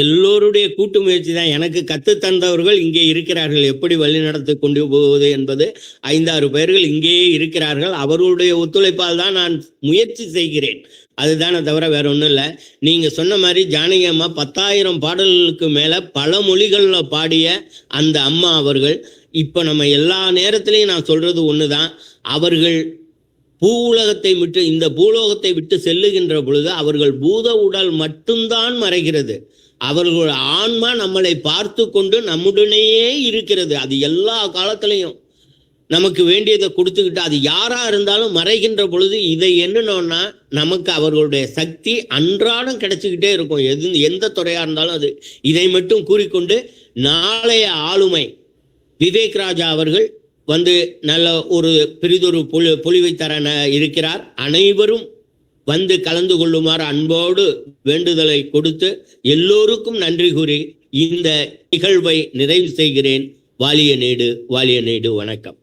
எல்லோருடைய கூட்டு முயற்சி தான். எனக்கு கத்து தந்தவர்கள் இங்கே இருக்கிறார்கள். எப்படி வழி நடத்தி கொண்டு போவது என்பது 5-6 பேர்கள் இங்கேயே இருக்கிறார்கள். அவர்களுடைய ஒத்துழைப்பால் தான் நான் முயற்சி செய்கிறேன். அதுதானே தவிர வேற ஒன்றும் இல்லை. நீங்க சொன்ன மாதிரி ஜானகி அம்மா 10,000 பாடல்களுக்கு மேல பல மொழிகளில் பாடிய அந்த அம்மா அவர்கள். இப்ப நம்ம எல்லா நேரத்திலையும் நான் சொல்றது ஒண்ணுதான், அவர்கள் பூவுலகத்தை விட்டு இந்த பூலோகத்தை விட்டு செல்லுகின்ற பொழுது அவர்கள் பூத உடல் மட்டும்தான் மறைகிறது. அவர்கள் ஆன்மா நம்மளை பார்த்து கொண்டு நம்முடனேயே இருக்கிறது. அது எல்லா காலத்திலையும் நமக்கு வேண்டியதை கொடுத்துக்கிட்டு, அது யாரா இருந்தாலும் மறைகின்ற பொழுது இதை என்னன்னா நமக்கு அவர்களுடைய சக்தி அன்றாடம் கிடைச்சிக்கிட்டே இருக்கும். எந்த துறையா இருந்தாலும் அது. இதை மட்டும் கூறிக்கொண்டு நாளைய ஆளுமை விவேக் ராஜா அவர்கள் வந்து நல்ல ஒரு பெரிதொரு பொலிவை தர இருக்கிறார். அனைவரும் வந்து கலந்து கொள்ளுமாறு அன்போடு வேண்டுதலை கொடுத்து எல்லோருக்கும் நன்றி கூறி இந்த நிகழ்வை நிறைவு செய்கிறேன். வாலிய நேடு, வாலிய நேடு. வணக்கம்.